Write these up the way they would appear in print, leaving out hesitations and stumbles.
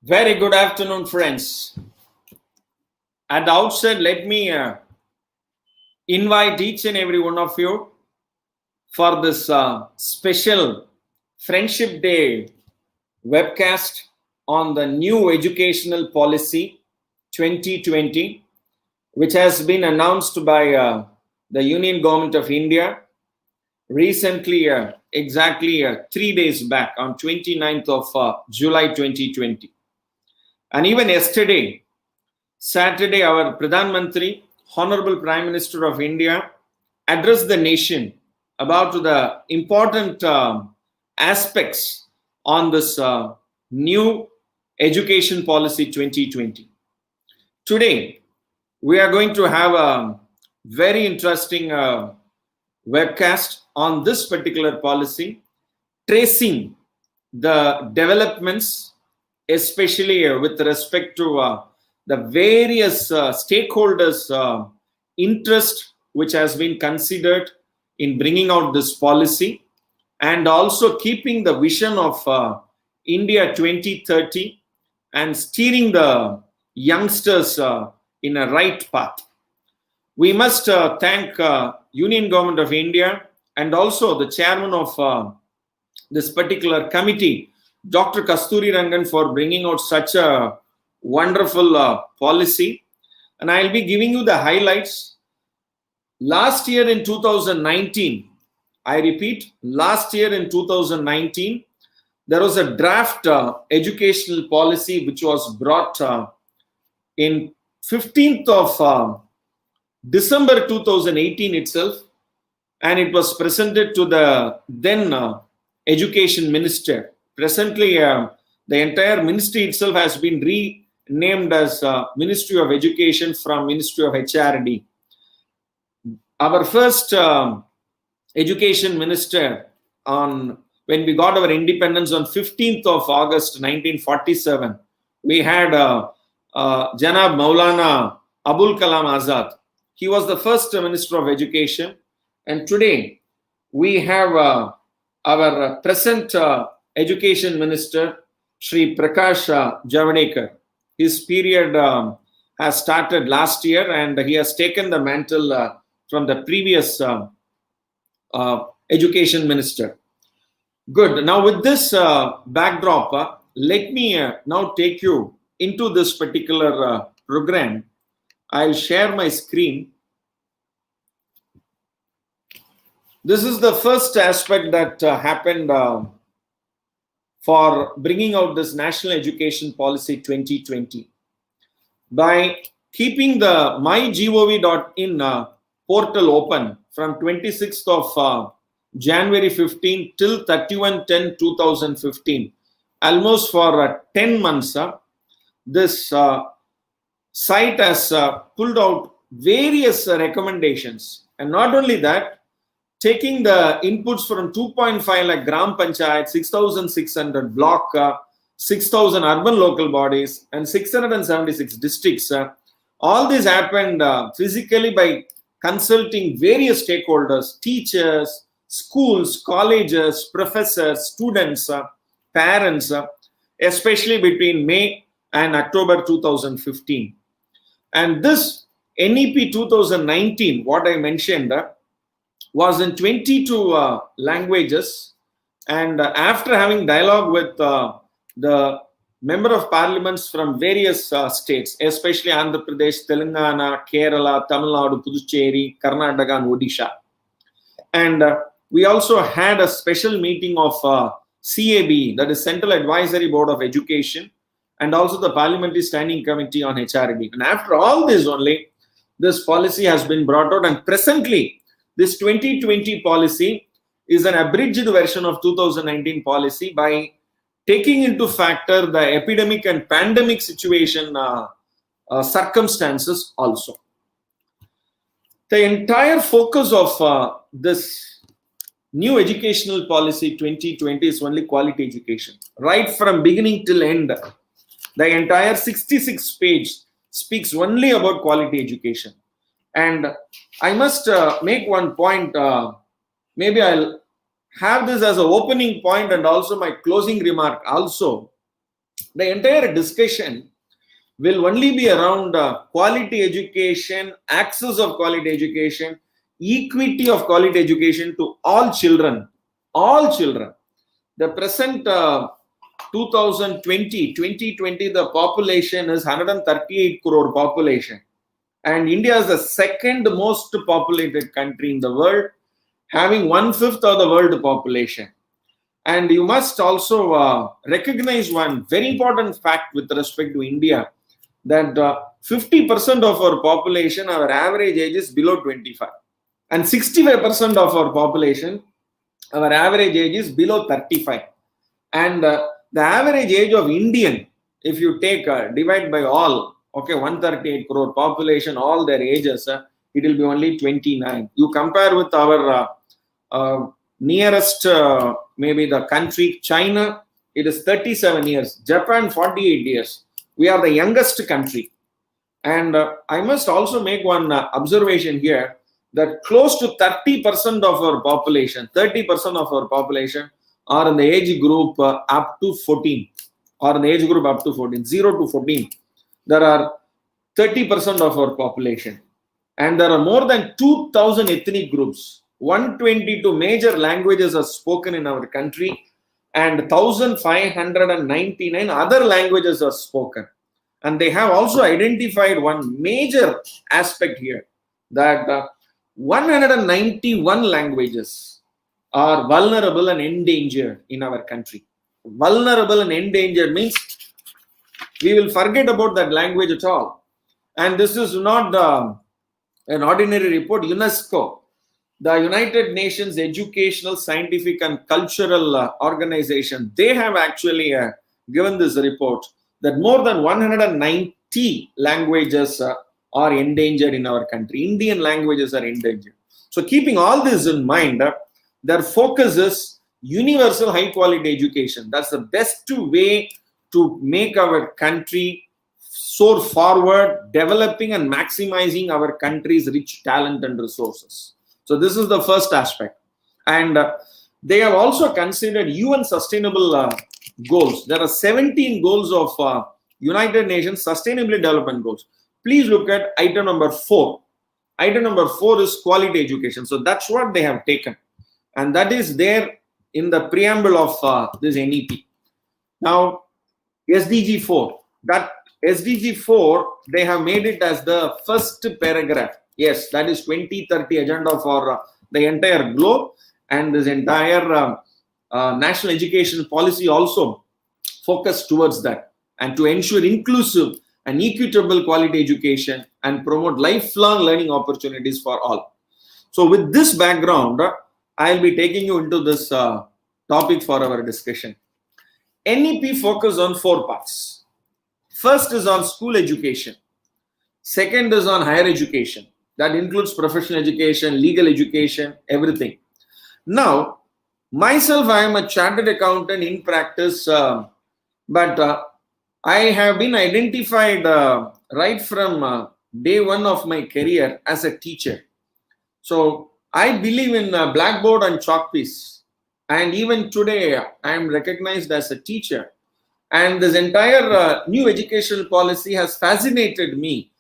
Very good afternoon, friends. At the outset, let me invite each and every one of you for this special Friendship Day webcast on the new educational policy 2020, which has been announced by the Union Government of India recently, exactly 3 days back on 29th of July 2020. And even yesterday, Saturday, our Pradhan Mantri, Honorable Prime Minister of India, addressed the nation about the important aspects on this new education policy 2020. Today, we are going to have a very interesting webcast on this particular policy, tracing the developments, especially with respect to the various stakeholders' interest which has been considered in bringing out this policy, and also keeping the vision of India 2030 and steering the youngsters in a right path. We must thank Union Government of India and also the chairman of this particular committee, Dr. Kasturi Rangan, for bringing out such a wonderful policy. And I'll be giving you the highlights. Last year in 2019, I repeat, last year in 2019, there was a draft educational policy which was brought in 15th of December 2018 itself, and it was presented to the then education minister. Presently, the entire ministry itself has been renamed as Ministry of Education from Ministry of HRD. Our first education minister, when we got our independence on 15th of August 1947, we had Janab Maulana Abul Kalam Azad. He was the first Minister of Education, and today we have our present Education Minister, Shri Prakash Javadekar. His period has started last year, and he has taken the mantle from the previous Education Minister. Good. Now, with this backdrop, let me now take you into this particular program. I'll share my screen. This is the first aspect that happened for bringing out this National Education Policy 2020. By keeping the mygov.in portal open from 26th of January 15 till 31/10/2015, almost for 10 months, this site has pulled out various recommendations. And not only that, taking the inputs from 2.5 lakh Gram Panchayat, 6,600 block, 6,000 urban local bodies, and 676 districts. All this happened physically by consulting various stakeholders, teachers, schools, colleges, professors, students, parents, especially between May and October 2015. And this NEP 2019, what I mentioned, was in 22 languages. And after having dialogue with the member of parliaments from various states, especially Andhra Pradesh, Telangana, Kerala, Tamil Nadu, Puducherry, Karnataka, and Odisha. And we also had a special meeting of CAB, that is Central Advisory Board of Education, and also the Parliamentary Standing Committee on HRD. And after all this only, this policy has been brought out, and presently, this 2020 policy is an abridged version of 2019 policy by taking into factor the epidemic and pandemic situation circumstances also. The entire focus of this new educational policy 2020 is only quality education. Right from beginning till end, the entire 66 page speaks only about quality education. And I must make one point, maybe I'll have this as an opening point and also my closing remark also. The entire discussion will only be around quality education, access of quality education, equity of quality education to all children. All children. The present 2020, the population is 138 crore population. And India is the second most populated country in the world, having 1/5 of the world population. And you must also recognize one very important fact with respect to India, that 50% of our population, our average age is below 25. And 65% of our population, our average age is below 35. And the average age of Indian, if you take divide by all, okay, 138 crore population, all their ages, it will be only 29. You compare with our nearest, maybe the country, China, it is 37 years. Japan, 48 years. We are the youngest country. And I must also make one observation here, that close to 30% of our population, 30% of our population are in the age group up to 14, or in the age group up to 14, 0 to 14. There are 30% of our population. And there are more than 2,000 ethnic groups. 122 major languages are spoken in our country, and 1,599 other languages are spoken. And they have also identified one major aspect here, that 191 languages are vulnerable and endangered in our country. Vulnerable and endangered means we will forget about that language at all. And this is not an ordinary report. UNESCO, the United Nations Educational, Scientific and Cultural Organization, they have actually given this report that more than 190 languages are endangered in our country. Indian languages are endangered. So keeping all this in mind, their focus is universal high quality education. That's the best way to make our country soar forward, developing and maximizing our country's rich talent and resources. So this is the first aspect. And they have also considered UN sustainable goals. There are 17 goals of United Nations Sustainability Development Goals. Please look at item number 4. Item number 4 is quality education. So that's what they have taken. And that is there in the preamble of this NEP. Now, SDG 4. That SDG 4, they have made it as the first paragraph. Yes, that is 2030 agenda for the entire globe, and this entire national education policy also focused towards that, and to ensure inclusive and equitable quality education and promote lifelong learning opportunities for all. So with this background, I'll be taking you into this topic for our discussion. NEP focus on 4 parts. First is on school education. Second is on higher education. That includes professional education, legal education, everything. Now, myself, I am a chartered accountant in practice, but I have been identified right from day one of my career as a teacher. So I believe in blackboard and chalk piece. And even today, I am recognized as a teacher. And this entire new educational policy has fascinated me,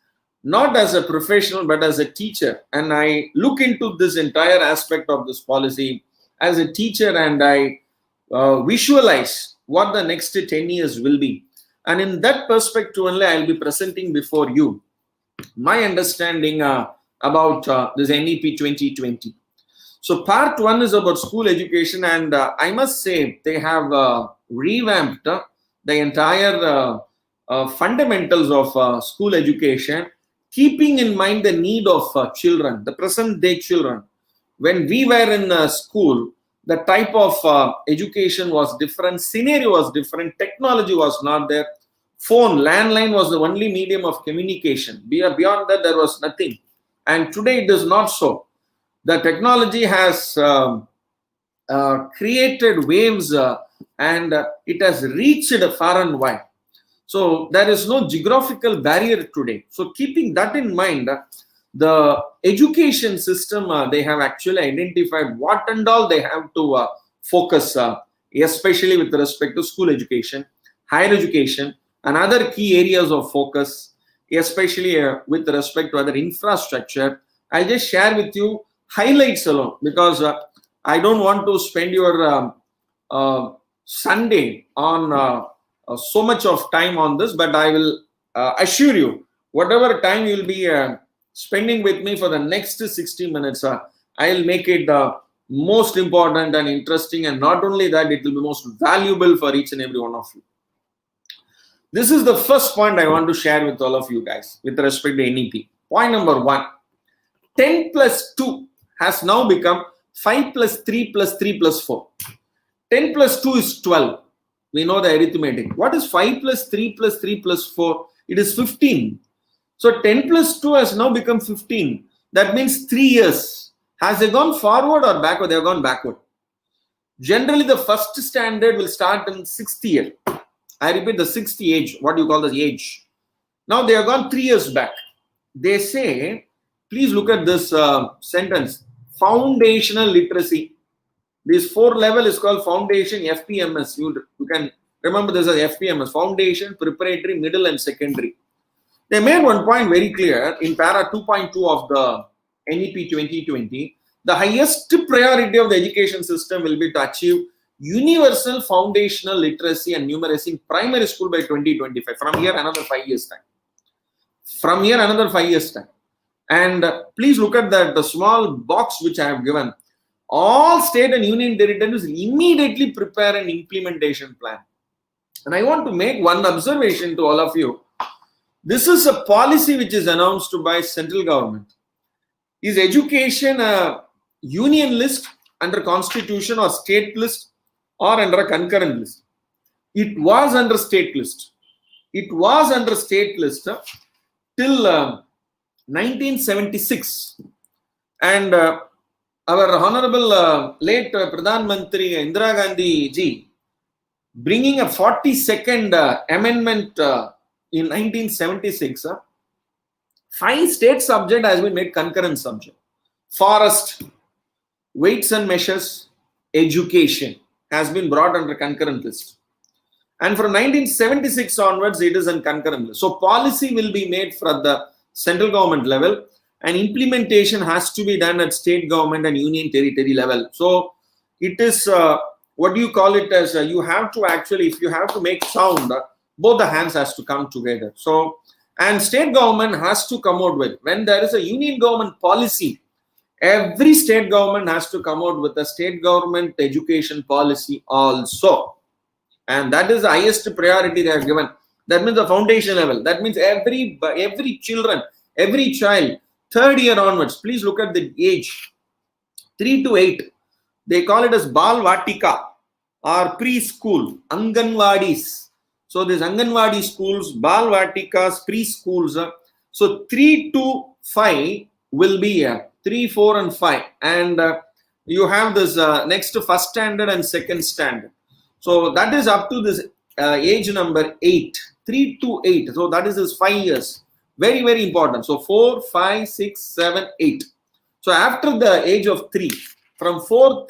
not as a professional, but as a teacher. And I look into this entire aspect of this policy as a teacher, and I visualize what the next 10 years will be. And in that perspective only, I'll be presenting before you my understanding about this NEP 2020. So part 1 is about school education, and I must say they have revamped the entire fundamentals of school education, keeping in mind the need of children, the present day children. When we were in school, the type of education was different, scenario was different, technology was not there. Phone, landline was the only medium of communication. Beyond that, there was nothing. And today it is not so. The technology has created waves and it has reached far and wide. So there is no geographical barrier today. So keeping that in mind, the education system, they have actually identified what and all they have to focus, especially with respect to school education. higher education, and other key areas of focus, especially with respect to other infrastructure. I'll just share with you highlights alone, because I don't want to spend your Sunday on so much of time on this, but I will assure you, whatever time you'll be spending with me for the next 60 minutes, I'll make it most important and interesting, and not only that, it will be most valuable for each and every one of you. This is the first point I want to share with all of you guys with respect to NEP. Point number 1, 10 plus 2 has now become 5 plus 3 plus 3 plus 4. 10 plus 2 is 12. We know the arithmetic. What is 5 plus 3 plus 3 plus 4? It is 15. So 10 plus 2 has now become 15. That means 3 years. Has they gone forward or backward? They have gone backward. Generally, the first standard will start in 6th year. I repeat, the 6th age, what you call the age. Now they have gone 3 years back. They say, please look at this sentence, foundational literacy. This 4 level is called foundation FPMS. You can remember this as FPMS, foundation, preparatory, middle and secondary. They made one point very clear in para 2.2 of the NEP 2020. The highest priority of the education system will be to achieve universal foundational literacy and numeracy in primary school by 2025. From here, another 5 years time. From here, another 5 years time. And please look at that, the small box which I have given. All state and union territories immediately prepare an implementation plan. And I want to make one observation to all of you. This is a policy which is announced by central government. Is education a union list under constitution or state list or under a concurrent list? It was under state list. It was under state list till 1976. And our honorable late Pradhan Mantri Indira Gandhi ji bringing a 42nd amendment in 1976, 5 state subject has been made concurrent subject. Forest, weights and measures, education has been brought under concurrent list. And from 1976 onwards, it is in concurrent list. So policy will be made from the central government level, and implementation has to be done at state government and union territory level. So it is, what do you call it as, you have to actually, if you have to make sound, both the hands has to come together. So, and state government has to come out with, when there is a union government policy, every state government has to come out with a state government education policy also. And that is the highest priority they have given. That means the foundation level. That means every children, every child, 3rd year onwards, please look at the age, 3 to 8. They call it as Bal Vatika or preschool, Anganwadis. So these Anganwadi schools, Bal Vatikas, preschools. So 3 to 5 will be 3, 4 and 5. And you have this next first standard and second standard. So that is up to this age number 8, 3 to 8. So that is 5 years. Very, very important. So 4, 5, 6, 7, 8. So after the age of 3, from 4th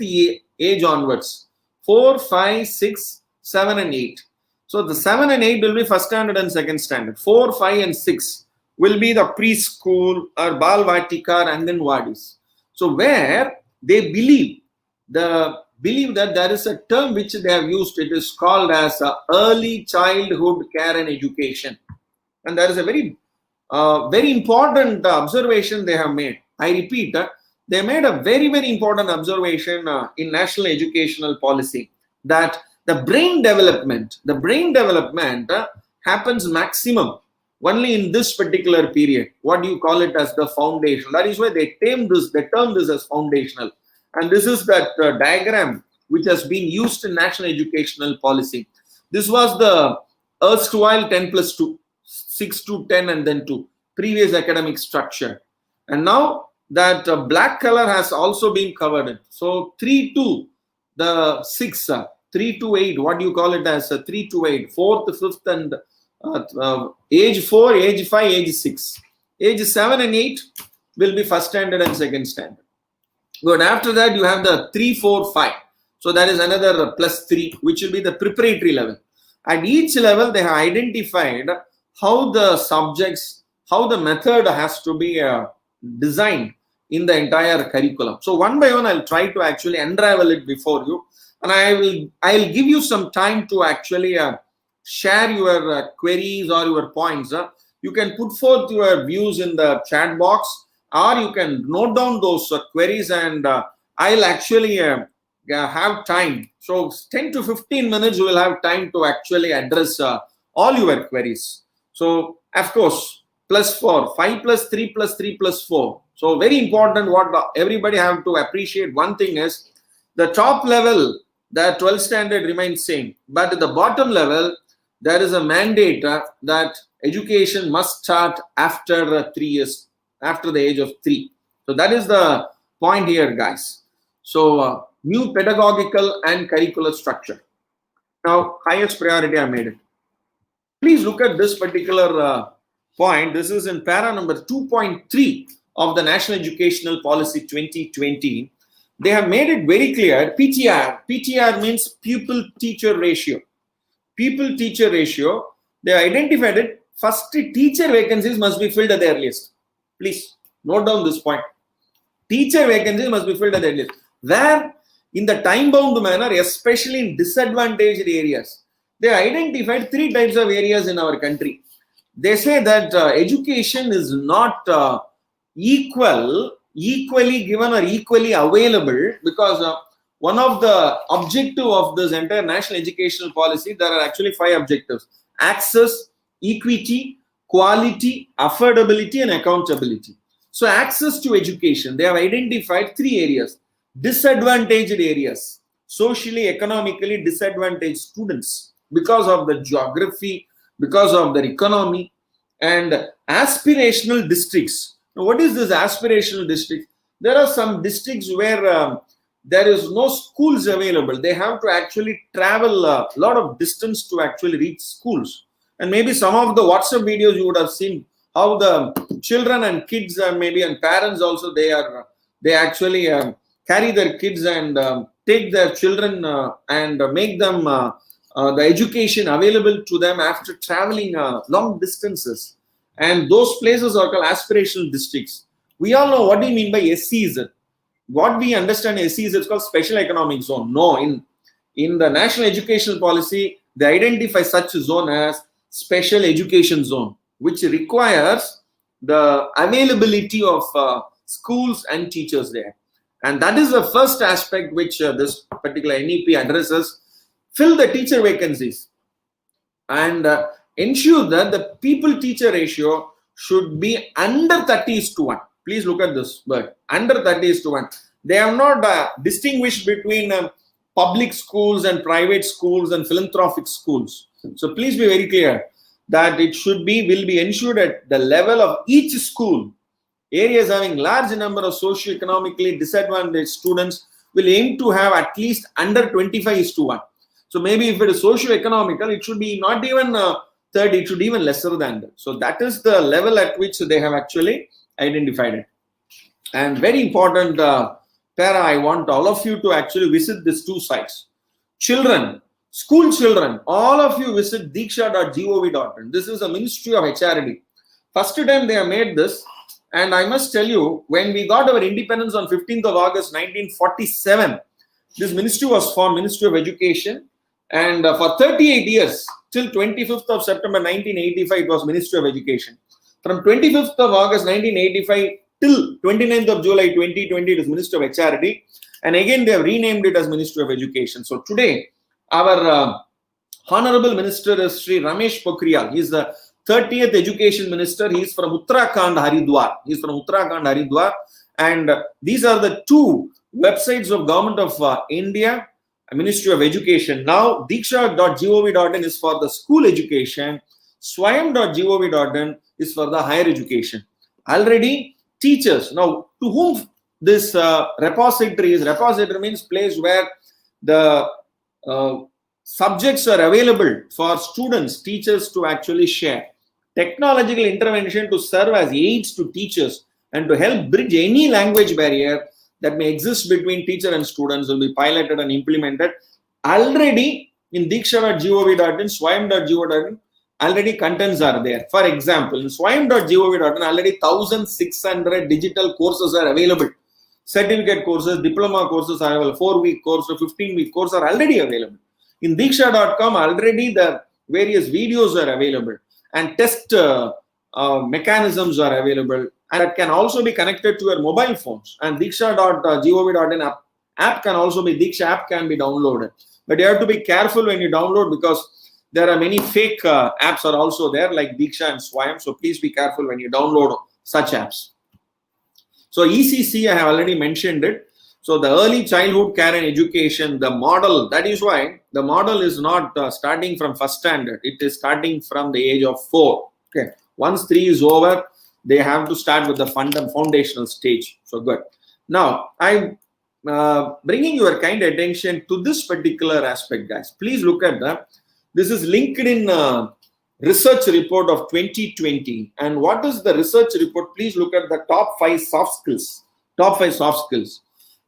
age onwards, 4, 5, 6, 7 and 8. So the 7 and 8 will be first standard and second standard. 4, 5 and 6 will be the preschool or Bal Vatika and Anganwadis. So where they believe that there is a term which they have used, it is called as early childhood care and education. And there is a very important observation they have made. I repeat, they made a very, very important observation in national educational policy, that the brain development happens maximum only in this particular period. What do you call it as the foundation? That is why they term this as foundational. And this is that diagram which has been used in national educational policy. This was the erstwhile 10 plus 2, 6 to 10 and then 2, previous academic structure. And now that black color has also been covered. So 3 to the 6, 3 to 8, what do you call it as 3 to 8, 4th, 5th and age 4, age 5, age 6. Age 7 and 8 will be first standard and second standard. Good. After that, you have the 3, 4, 5. So that is another plus 3, which will be the preparatory level. At each level, they have identified how the subjects, how the method has to be designed in the entire curriculum. So one by one, I'll try to actually unravel it before you, and I'll give you some time to actually share your queries or your points. You can put forth your views in the chat box, or you can note down those queries, and I'll actually have time. So 10 to 15 minutes, you will have time to actually address all your queries. So of course, +4, 5 plus 3 plus 3 plus 4. So very important, what everybody have to appreciate. One thing is the top level, the 12th standard remains same, but at the bottom level, there is a mandate that education must start after 3 years, after the age of 3. So that is the point here, guys. So new pedagogical and curricular structure. Now, highest priority, I made it. Please look at this particular point. This is in para number 2.3 of the National Educational Policy 2020. They have made it very clear. PTR means pupil-teacher ratio. Pupil-teacher ratio, they identified it. First, teacher vacancies must be filled at the earliest. Please note down this point. Teacher vacancies must be filled at the earliest. Where in the time-bound manner, especially in disadvantaged areas, they identified 3 types of areas in our country. They say that education is not equally given or equally available, because one of the objective of this entire national educational policy, there are actually 5 objectives: access, equity, quality, affordability, and accountability. So access to education, they have identified 3 areas: disadvantaged areas, socially, economically disadvantaged students because of the geography, because of their economy, and aspirational districts. Now, what is this aspirational district? There are some districts where there is no schools available. They have to actually travel a lot of distance to actually reach schools. And maybe some of the WhatsApp videos you would have seen how the children and kids, maybe and parents also, they actually carry their kids and take their children and make them the education available to them after traveling long distances. And those places are called aspirational districts. We all know what do you mean by SEZ. What we understand SEZ is called special economic zone. No, in the national educational policy, they identify such a zone as special education zone, which requires the availability of schools and teachers there. And that is the first aspect which this particular NEP addresses. Fill the teacher vacancies and ensure that the pupil-teacher ratio should be under 30:1. Please look at this word, under 30:1. They have not distinguished between public schools and private schools and philanthropic schools. So please be very clear that it will be ensured at the level of each school. Areas having large number of socio-economically disadvantaged students will aim to have at least under 25:1. So maybe if it is socio-economical, it should be not even 30, it should be even lesser than that. So that is the level at which they have actually identified it. And very important para, I want all of you to actually visit these 2 sites. Children, school children, all of you visit diksha.gov.in. This is the Ministry of HRD. First time they have made this. And I must tell you, when we got our independence on 15th of August 1947, this ministry was formed, Ministry of Education. And for 38 years, till 25th of September 1985, it was Ministry of Education. From 25th of August 1985 till 29th of July 2020, it is Ministry of HRD. And again, they have renamed it as Ministry of Education. So today, our Honorable Minister is Sri Ramesh Pokhriyal. He is the 30th Education Minister. He is from Uttarakhand, Haridwar. And these are the 2 websites of Government of India, Ministry of Education. Now, diksha.gov.in is for the school education. Swayam.gov.in is for the higher education. Already, teachers. Now, to whom this repository is? Repository means place where the subjects are available for students, teachers to actually share. Technological intervention to serve as aids to teachers and to help bridge any language barrier that may exist between teacher and students will be piloted and implemented. Already in diksha.gov.in, swayam.gov.in, already contents are there. For example, in swayam.gov.in, already 1,600 digital courses are available. Certificate courses, diploma courses are available. 4-week course or 15-week course are already available. In diksha.com, already the various videos are available and test mechanisms are available, and that can also be connected to your mobile phones. And diksha.gov.in app can also be, Diksha app can be downloaded. But you have to be careful when you download, because there are many fake apps are also there, like Diksha and Swayam. So please be careful when you download such apps. So ECC, I have already mentioned it. So the early childhood care and education, the model, that is why the model is not starting from first standard. It is starting from the age of 4. Okay. Once 3 is over, they have to start with the foundational stage. So good. Now, I'm bringing your kind attention to this particular aspect, guys. Please look at that. This is LinkedIn research report of 2020. And what is the research report? Please look at the top 5 soft skills. Top 5 soft skills.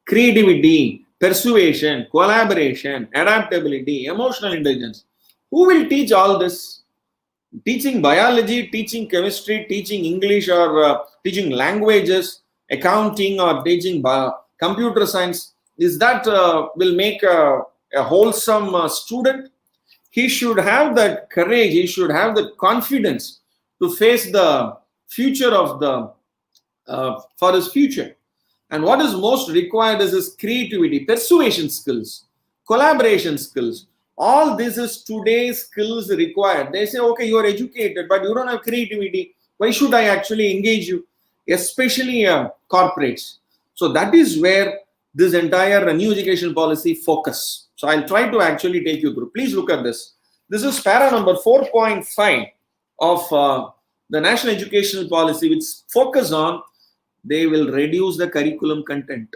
Creativity, persuasion, collaboration, adaptability, emotional intelligence. Who will teach all this? Teaching biology, teaching chemistry, teaching English, or teaching languages, accounting, or teaching computer science. Is that will make a wholesome student? He should have that courage. He should have the confidence to face the future of the for his future. And what is most required is his creativity, persuasion skills, collaboration skills. All this is today's skills required. They say, okay, you are educated, but you don't have creativity. Why should I actually engage you? Especially corporates. So that is where this entire new education policy focus. So I'll try to actually take you through. Please look at this. This is para number 4.5 of the National Educational Policy, which focus on they will reduce the curriculum content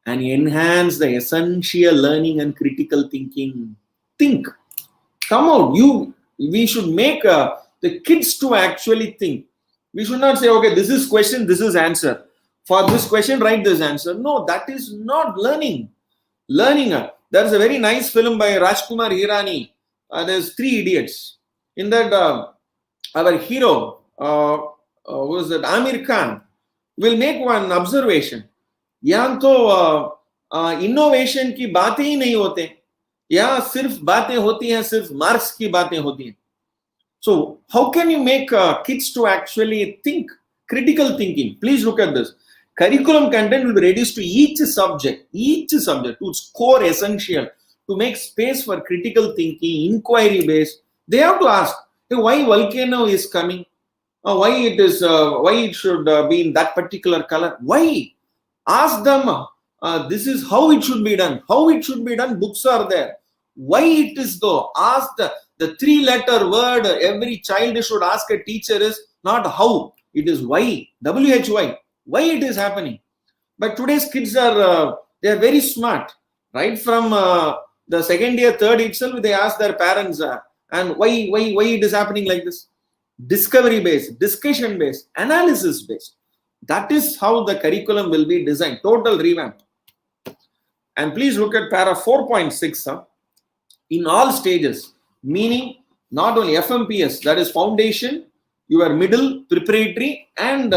and enhance the essential learning and critical thinking. Think. Come out. We should make the kids to actually think. We should not say, okay, this is question, this is answer. For this question, write this answer. No, that is not learning. There's a very nice film by Rajkumar Hirani. There's 3 Idiots. In that, our hero, who was that? Amir Khan, will make one observation. यहाँ तो innovation की बातें ही नहीं होते. यहाँ सिर्फ बातें होती हैं, सिर्फ मार्क्स की बातें होती हैं. So how can you make kids to actually think? Critical thinking. Please look at this. Curriculum content will be reduced to each subject to its core essential, to make space for critical thinking, inquiry based. They have to ask, hey, why volcano is coming? Why it should be in that particular color? Why? Ask them. This is how it should be done. How it should be done, books are there. Why it is though? Ask the 3-letter word every child should ask a teacher is not how, it is why. WHY. Why it is happening. But today's kids are they are very smart. Right from the second year, third itself, they ask their parents and why it is happening like this. Discovery based, discussion based, analysis based. That is how the curriculum will be designed. Total revamp. And please look at para 4.6. In all stages, meaning not only FMPS, that is foundation, your middle, preparatory, and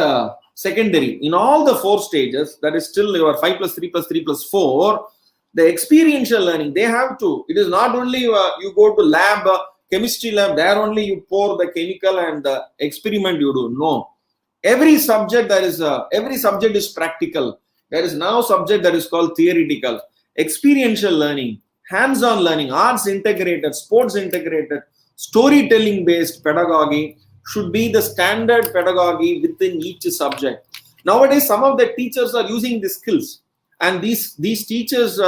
secondary. In all the 4 stages, that is still your 5 plus 3 plus 3 plus 4, the experiential learning, they have to. It is not only you go to lab, chemistry lab, there only you pour the chemical and the experiment you do. No. Every subject is practical. There is now subject that is called theoretical. Experiential learning, hands-on learning, arts integrated, sports integrated, storytelling based pedagogy should be the standard pedagogy within each subject. Nowadays, some of the teachers are using these skills, and these teachers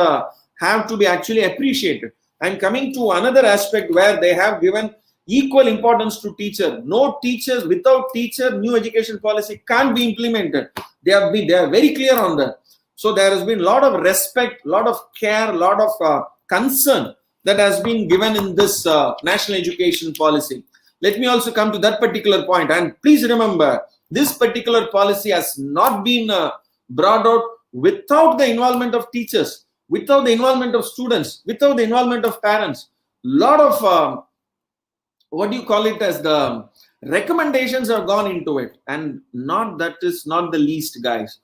have to be actually appreciated. And coming to another aspect where they have given equal importance to teacher. No teachers, without teacher, new education policy can't be implemented. They are very clear on that. So there has been a lot of respect, a lot of care, a lot of concern that has been given in this national education policy. Let me also come to that particular point. And please remember, this particular policy has not been brought out without the involvement of teachers, without the involvement of students, without the involvement of parents. lot of what do you call it as the recommendations have gone into it, and that is not the least, guys.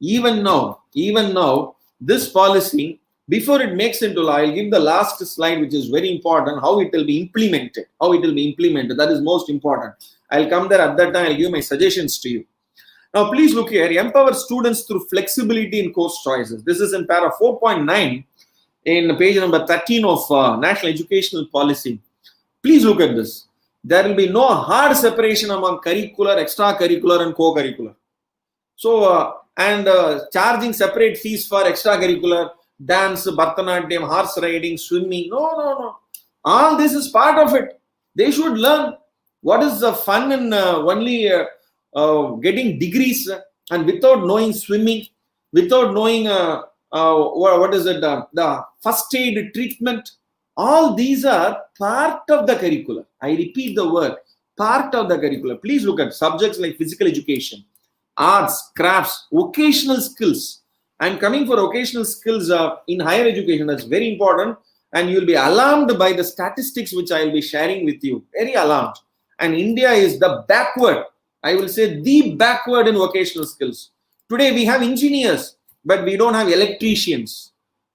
Even now, this policy, before it makes into law, I'll give the last slide, which is very important, how it will be implemented. That is most important. I'll come there at that time. I'll give my suggestions to you. Now, please look here. Empower students through flexibility in course choices. This is in para 4.9 in page number 13 of National Educational Policy. Please look at this. There will be no hard separation among curricular, extracurricular, and co-curricular. So, charging separate fees for extracurricular, dance, Bharatanatyam, horse riding, swimming. No. All this is part of it. They should learn what is the fun in only getting degrees and without knowing swimming, without knowing the first aid treatment. All these are part of the curriculum. I repeat the word, part of the curriculum. Please look at subjects like physical education, arts, crafts, vocational skills. I'm coming for vocational skills in higher education. That's very important. And you'll be alarmed by the statistics which I will be sharing with you. Very alarmed. And India is the backward. I will say the backward in vocational skills. Today we have engineers, but we don't have electricians.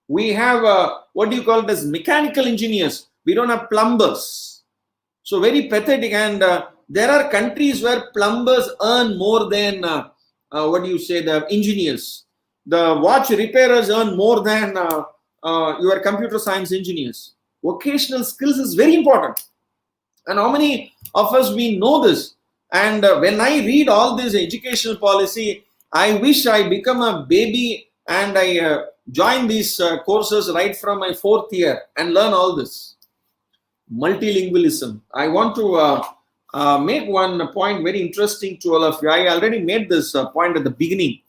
We have what do you call it as mechanical engineers. We don't have plumbers. So very pathetic. And there are countries where plumbers earn more than the engineers. The watch repairers earn more than your computer science engineers. Vocational skills is very important. And how many of us we know this? And when I read all this educational policy, I wish I become a baby and I join these courses right from my 4th year and learn all this. Multilingualism. I want to make one point very interesting to all of you. I already made this point at the beginning.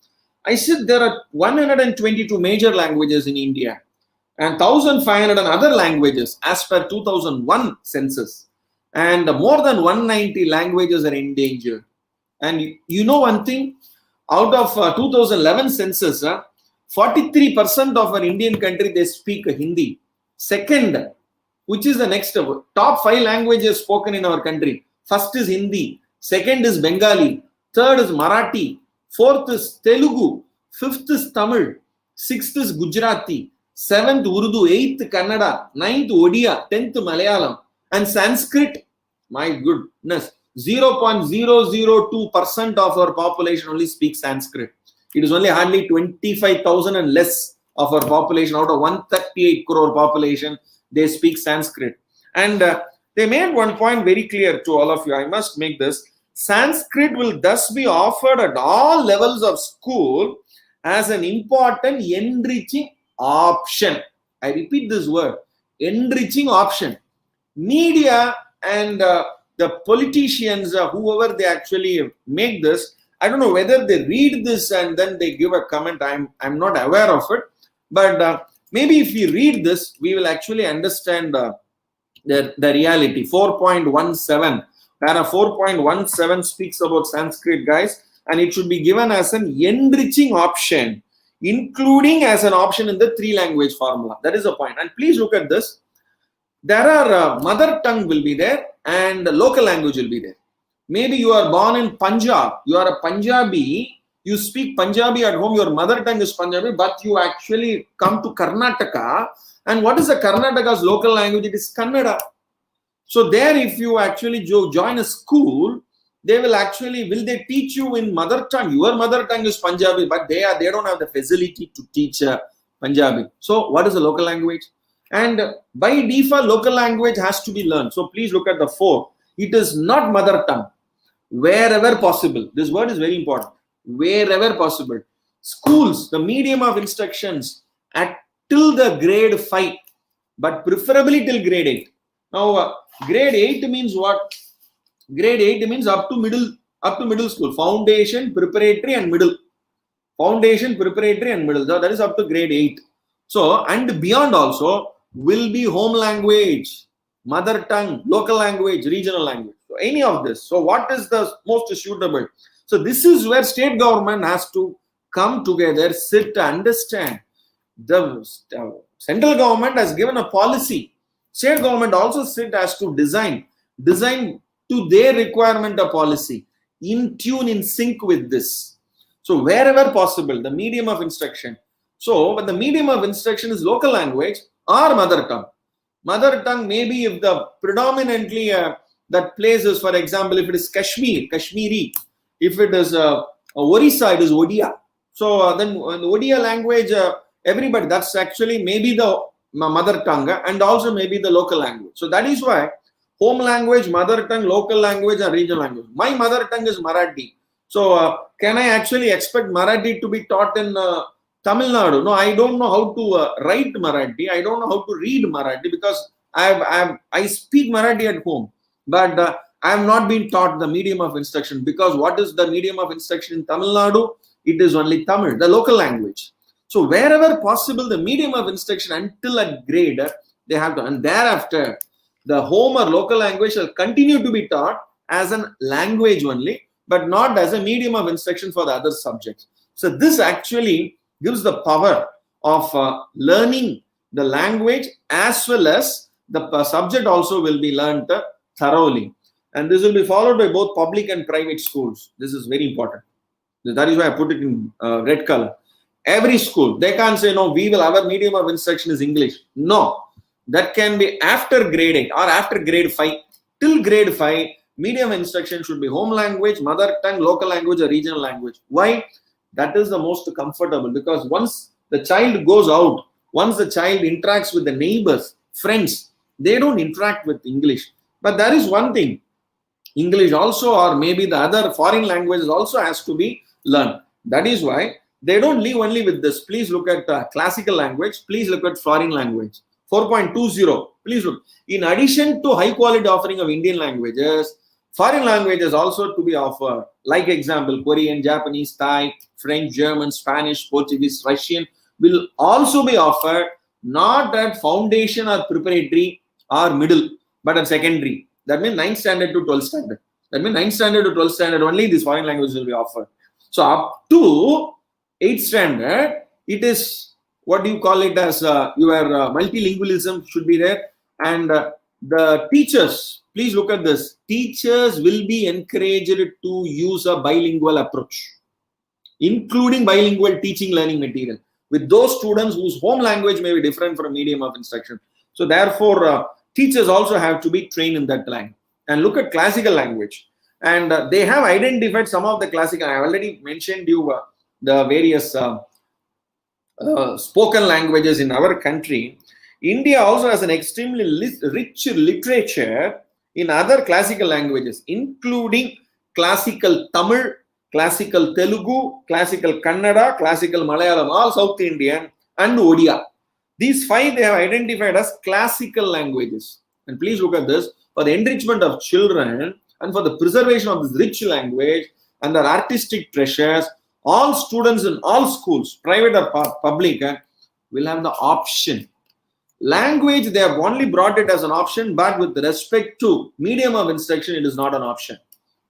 I said there are 122 major languages in India and 1,500 other languages as per 2001 census. And more than 190 languages are endangered. And you know one thing? Out of 2011 census, 43% of our Indian country, they speak Hindi. Second, which is the next top 5 languages spoken in our country. First is Hindi. Second is Bengali. Third is Marathi. Fourth is Telugu. Fifth is Tamil. Sixth is Gujarati. Seventh Urdu. Eighth Kannada. Ninth Odia. 10th Malayalam. And Sanskrit, my goodness, 0.002% of our population only speaks Sanskrit. It is only hardly 25,000 and less of our population. Out of 138 crore population, they speak Sanskrit. And they made one point very clear to all of you. I must make this. Sanskrit will thus be offered at all levels of school as an important enriching option. I repeat this word, enriching option. Media and the politicians, whoever they actually make this, I don't know whether they read this and then they give a comment. I'm not aware of it. But maybe if we read this, we will actually understand the reality. 4.17. Para 4.17 speaks about Sanskrit, guys. And it should be given as an enriching option, including as an option in the 3-language formula. That is the point. And please look at this. There are mother tongue will be there and local language will be there. Maybe you are born in Punjab, you are a Punjabi, you speak Punjabi at home, your mother tongue is Punjabi, but you actually come to Karnataka. And what is the Karnataka's local language? It is Kannada. So there, if you actually join a school, they will they teach you in mother tongue? Your mother tongue is Punjabi, but they don't have the facility to teach Punjabi. So what is the local language? And by default, local language has to be learned. So please look at the 4. It is not mother tongue. Wherever possible. This word is very important. Wherever possible. Schools, the medium of instructions till the grade 5, but preferably till grade 8. Now, grade 8 means what? Grade 8 means up to middle school. Foundation, preparatory and middle. Foundation, preparatory and middle. That is up to grade 8. So, and beyond also will be home language, mother tongue, local language, regional language. So any of this. So what is the most suitable? So this is where state government has to come together, sit, understand. The central government has given a policy. State government also has to design to their requirement a policy in tune, in sync with this. So wherever possible, the medium of instruction. So when the medium of instruction is local language or mother tongue. Mother tongue, maybe if the predominantly that places, for example, if it is Kashmiri, if it is Orissa, it is Odia. So then the Odia language, everybody, that's actually maybe the mother tongue and also maybe the local language. So that is why home language, mother tongue, local language and regional language. My mother tongue is Marathi. So can I actually expect Marathi to be taught in Tamil Nadu? No, I don't know how to write Marathi. I don't know how to read Marathi because I speak Marathi at home. But I have not been taught the medium of instruction, because what is the medium of instruction in Tamil Nadu? It is only Tamil, the local language. So wherever possible, the medium of instruction until a grade, they have to, and thereafter, the home or local language shall continue to be taught as a language only, but not as a medium of instruction for the other subjects. So this actually gives the power of learning the language as well as the subject also will be learned thoroughly. And this will be followed by both public and private schools. This is very important. That is why I put it in red color. Every school, they can't say, no, our medium of instruction is English. No, that can be after grade 8 or after grade 5. Till grade 5, medium instruction should be home language, mother tongue, local language or regional language. Why? That is the most comfortable, because once the child goes out, once the child interacts with the neighbors, friends, they don't interact with English. But there is one thing, English also, or maybe the other foreign languages also has to be learned. That is why they don't leave only with this. Please look at classical language. Please look at foreign language. 4.20. Please look. In addition to high quality offering of Indian languages, foreign languages also to be offered. Like example, Korean, Japanese, Thai, French, German, Spanish, Portuguese, Russian will also be offered, not at foundation or preparatory or middle, but at secondary. That means 9th standard to 12th standard. That means 9th standard to 12th standard only these foreign languages will be offered. So up to 8th standard, it is what do you call it as your multilingualism should be there. And the teachers, please look at this. Teachers will be encouraged to use a bilingual approach, including bilingual teaching learning material with those students whose home language may be different from medium of instruction. So therefore, teachers also have to be trained in that language. And look at classical language. And they have identified some of the classical. I already mentioned you the various spoken languages in our country. India also has an extremely rich literature in other classical languages, including classical Tamil, classical Telugu, classical Kannada, classical Malayalam, all South Indian, and Odia. These 5 they have identified as classical languages. And please look at this. For the enrichment of children and for the preservation of this rich language and their artistic treasures, all students in all schools, private or public, will have the option. Language, they have only brought it as an option, but with respect to medium of instruction, it is not an option.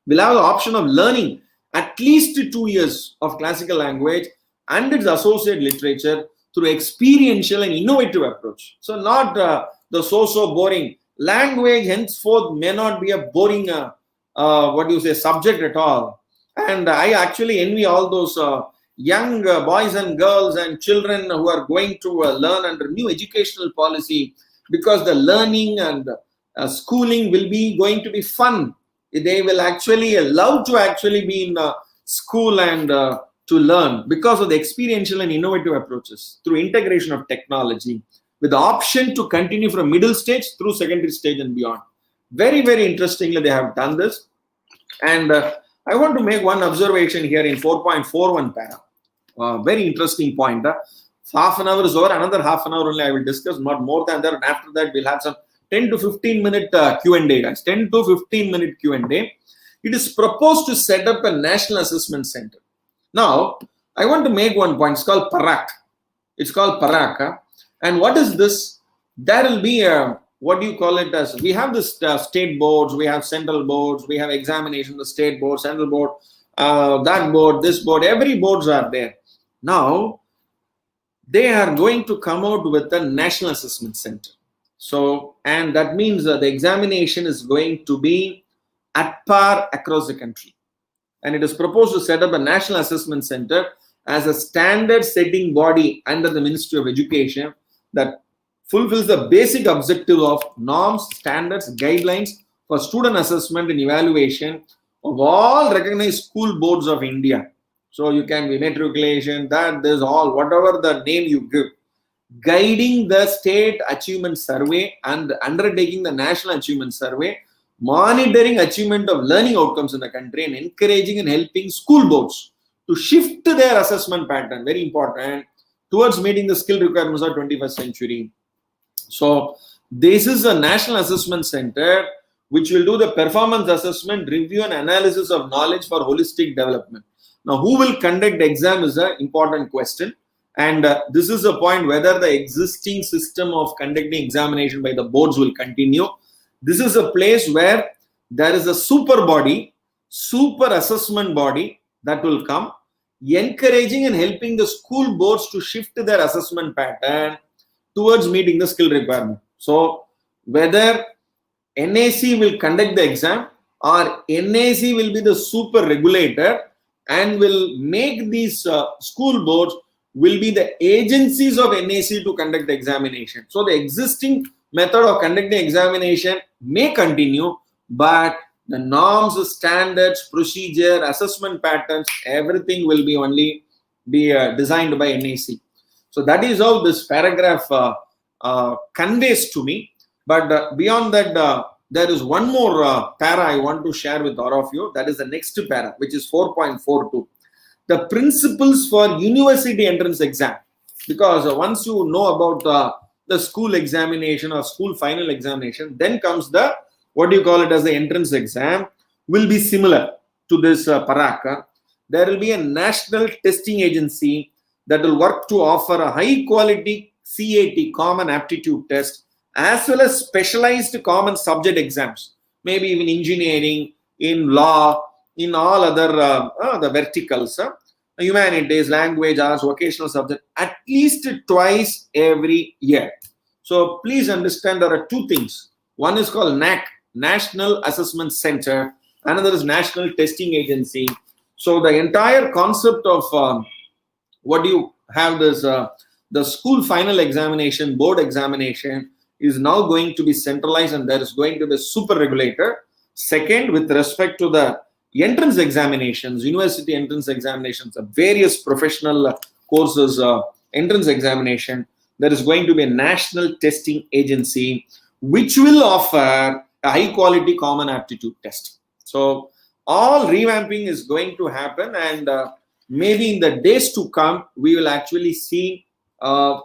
We'll have the option of learning at least 2 years of classical language and its associated literature through experiential and innovative approach. So not the so boring. Language henceforth may not be a boring subject at all. And I actually envy all those young boys and girls and children who are going to learn under new educational policy, because the learning and schooling will be going to be fun. They will actually love to actually be in school and to learn because of the experiential and innovative approaches through integration of technology, with the option to continue from middle stage through secondary stage and beyond. Very, very interestingly, they have done this. And I want to make one observation here in 4.41 para. Very interesting point. Half an hour is over. Another half an hour only I will discuss, not more than that. And after that, we'll have some 10 to 15 minute Q&A, guys. 10 to 15 minute Q&A. It is proposed to set up a national assessment center. Now, I want to make one point. It's called PARAC. It's called PARAC. And what is this? There will be a, what do you call it as? We have this state boards, we have central boards, we have examination, the state board, central board, that board, this board, every boards are there. Now, they are going to come out with a national assessment center. So, and that means the examination is going to be at par across the country. And it is proposed to set up a national assessment center as a standard setting body under the Ministry of Education that fulfills the basic objective of norms, standards, guidelines for student assessment and evaluation of all recognized school boards of India. So you can be matriculation, that, this, all, whatever the name you give, guiding the state achievement survey and undertaking the national achievement survey, monitoring achievement of learning outcomes in the country, and encouraging and helping school boards to shift their assessment pattern, very important, towards meeting the skill requirements of 21st century. So this is a national assessment center which will do the performance assessment, review and analysis of knowledge for holistic development. Now, who will conduct the exam is an important question. And this is a point whether the existing system of conducting examination by the boards will continue. This is a place where there is a super body, super assessment body that will come, encouraging and helping the school boards to shift their assessment pattern towards meeting the skill requirement. So whether NAC will conduct the exam or NAC will be the super regulator and will make these school boards will be the agencies of NAC to conduct the examination. So the existing method of conducting examination may continue, but the norms, standards, procedure, assessment patterns, everything will be only be designed by NAC. So that is how this paragraph conveys to me. But beyond that, there is one more para I want to share with all of you. That is the next para, which is 4.42. The principles for university entrance exam. Because once you know about the school examination or school final examination, then comes the, what do you call it as the entrance exam, will be similar to this paraka. There will be a national testing agency that will work to offer a high quality CAT, common aptitude test, as well as specialized common subject exams, maybe even engineering, in law, in all other the verticals, humanities, language, arts, vocational subject, at least twice every year. So please understand there are two things. One is called NAC, National Assessment Center. Another is National Testing Agency. So the entire concept of what do you have this, the school final examination, board examination is now going to be centralized, and there is going to be a super regulator. Second, with respect to the entrance examinations, university entrance examinations, various professional courses, entrance examination, there is going to be a national testing agency which will offer a high quality common aptitude test. So all revamping is going to happen, and maybe in the days to come, we will actually see a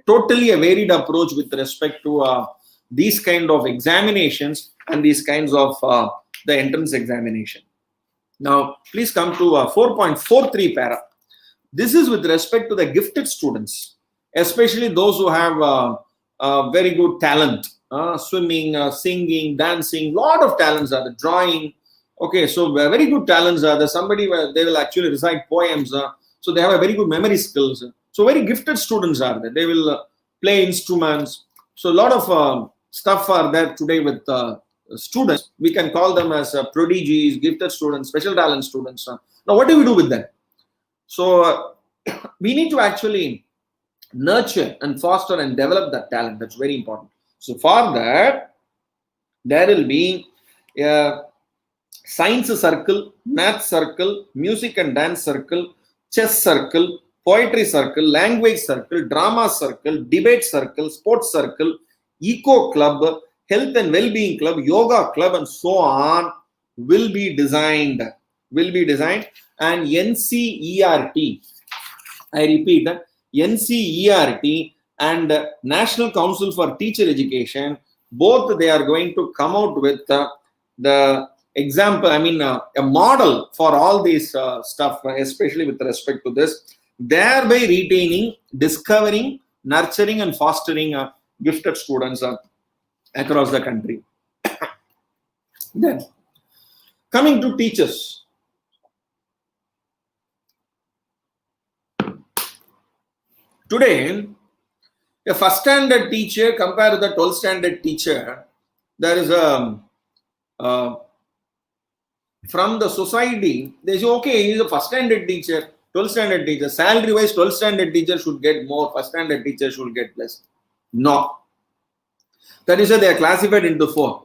totally a varied approach with respect to these kind of examinations and these kinds of the entrance examination. Now, please come to 4.43 para. This is with respect to the gifted students, especially those who have very good talent, swimming, singing, dancing, lot of talents are there, drawing. Okay, so very good talents are there. Somebody where they will actually recite poems, so they have a very good memory skills. So very gifted students are there. They will play instruments. So a lot of stuff are there today with students. We can call them as prodigies, gifted students, special talent students. Now, what do we do with them? So we need to actually nurture and foster and develop that talent. That's very important. So for that, there will be a science circle, math circle, music and dance circle, chess circle, poetry circle, language circle, drama circle, debate circle, sports circle, eco club, health and well-being club, yoga club, and so on will be designed. And NCERT, I repeat, NCERT and National Council for Teacher Education, both they are going to come out with the example, a model for all these stuff, especially with respect to this, thereby retaining, discovering, nurturing and fostering gifted students across the country. Then, coming to teachers. Today, A first standard teacher compared to the 12th standard teacher, there is a from the society, they say, okay, he is a first standard teacher, 12th standard teacher, salary wise 12th standard teacher should get more, first standard teacher should get less. No. That is why they are classified into 4.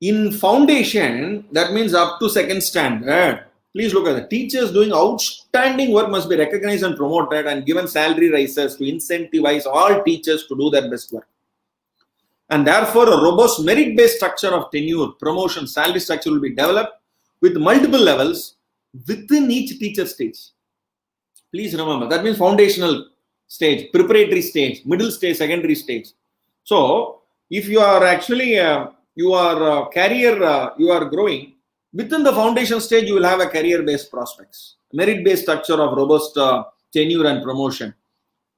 In foundation, that means up to 2nd standard. Please look at the teachers doing outstanding work must be recognized and promoted and given salary rises to incentivize all teachers to do their best work. And therefore, a robust merit-based structure of tenure, promotion, salary structure will be developed with multiple levels within each teacher stage. Please remember, that means foundational stage, preparatory stage, middle stage, secondary stage. So, if you are actually, you are growing, within the foundation stage, you will have a career-based prospects, merit-based structure of robust tenure and promotion.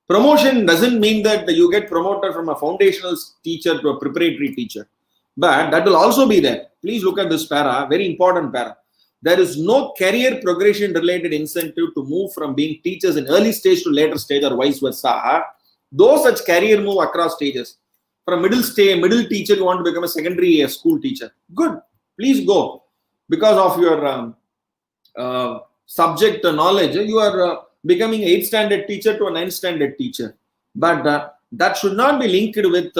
Promotion doesn't mean that you get promoted from a foundational teacher to a preparatory teacher, but that will also be there. Please look at this para, very important para. There is no career progression related incentive to move from being teachers in early stage to later stage or vice versa. Those such career move across stages. From middle teacher, you want to become a secondary school teacher. Good, please go. Because of your subject knowledge, you are becoming 8th standard teacher to a 9th standard teacher. But that should not be linked with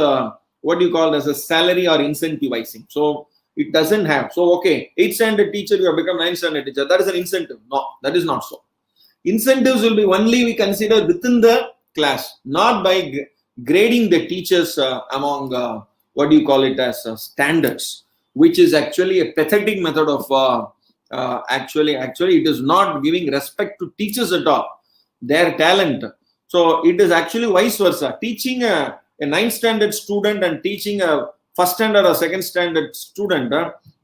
what you call as a salary or incentivizing. So it doesn't have. So, okay, 8th standard teacher, you have become 9th standard teacher. That is an incentive. No, that is not so. Incentives will be only we consider within the class, not by grading the teachers among what do you call it as standards, which is actually a pathetic method of actually it is not giving respect to teachers at all, their talent. So it is actually vice versa. Teaching a 9th standard student and teaching a 1st standard or 2nd standard student,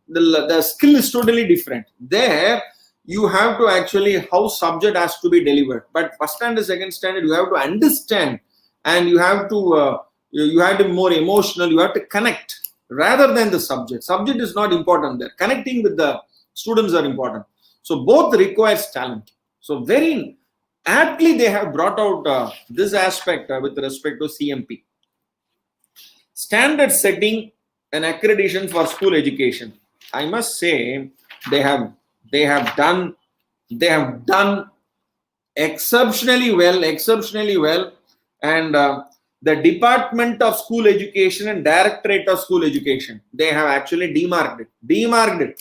the skill is totally different. There you have to actually how subject has to be delivered. But 1st standard, 2nd standard, you have to understand and you have to be more emotional. You have to connect rather than the subject. Subject is not important there. Connecting with the students are important. So both requires talent. So very aptly they have brought out this aspect with respect to CMP. Standard setting and accreditation for school education. I must say they have done exceptionally well, and the Department of School Education and Directorate of School Education, they have actually demarked it.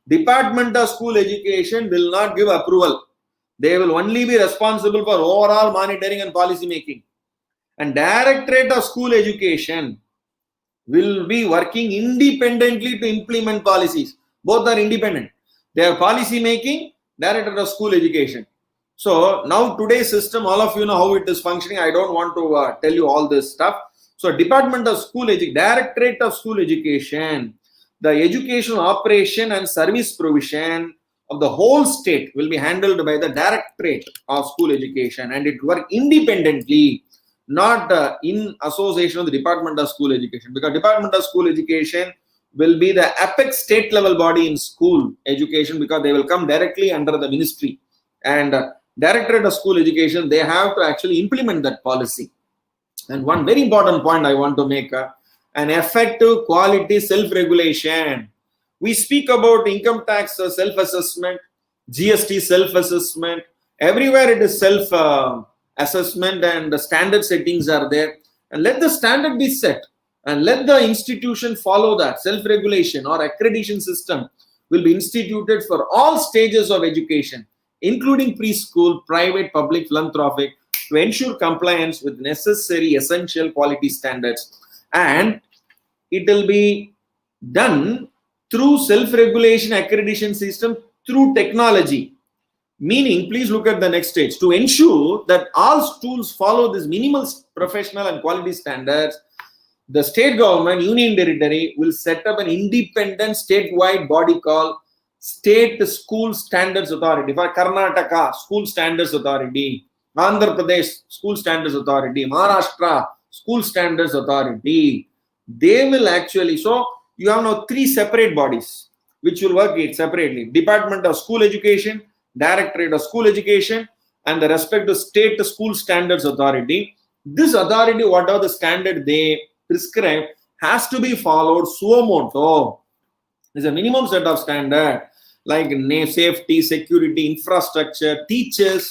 Department of School Education will not give approval. They will only be responsible for overall monitoring and policy making. And Directorate of School Education will be working independently to implement policies. Both are independent. They are policy making, Directorate of School Education. So now today's system, all of you know how it is functioning. I don't want to tell you all this stuff. So Department of School Education, Directorate of School Education, the educational operation and service provision of the whole state will be handled by the Directorate of School Education, and it work independently, not in association with the Department of School Education, because Department of School Education will be the apex state level body in school education, because they will come directly under the ministry, and Directorate of School Education, they have to actually implement that policy. And one very important point I want to make, an effective quality self-regulation. We speak about income tax self-assessment, GST self-assessment, everywhere it is self-assessment, and the standard settings are there. And let the standard be set and let the institution follow that. Self-regulation or accreditation system will be instituted for all stages of education, including preschool, private, public, philanthropic, to ensure compliance with necessary essential quality standards. And it will be done through self-regulation accreditation system through technology. Meaning, please look at the next stage. To ensure that all schools follow these minimal professional and quality standards, the state government, union territory will set up an independent statewide body called State School Standards Authority. For Karnataka, School Standards Authority. Andhra Pradesh, School Standards Authority. Maharashtra, School Standards Authority. They will actually, so you have now 3 separate bodies which will work it separately. Department of School Education, Directorate of School Education, and the respective State School Standards Authority. This authority, whatever the standard they prescribe, has to be followed suo motu. There's a minimum set of standard like safety, security, infrastructure, teachers,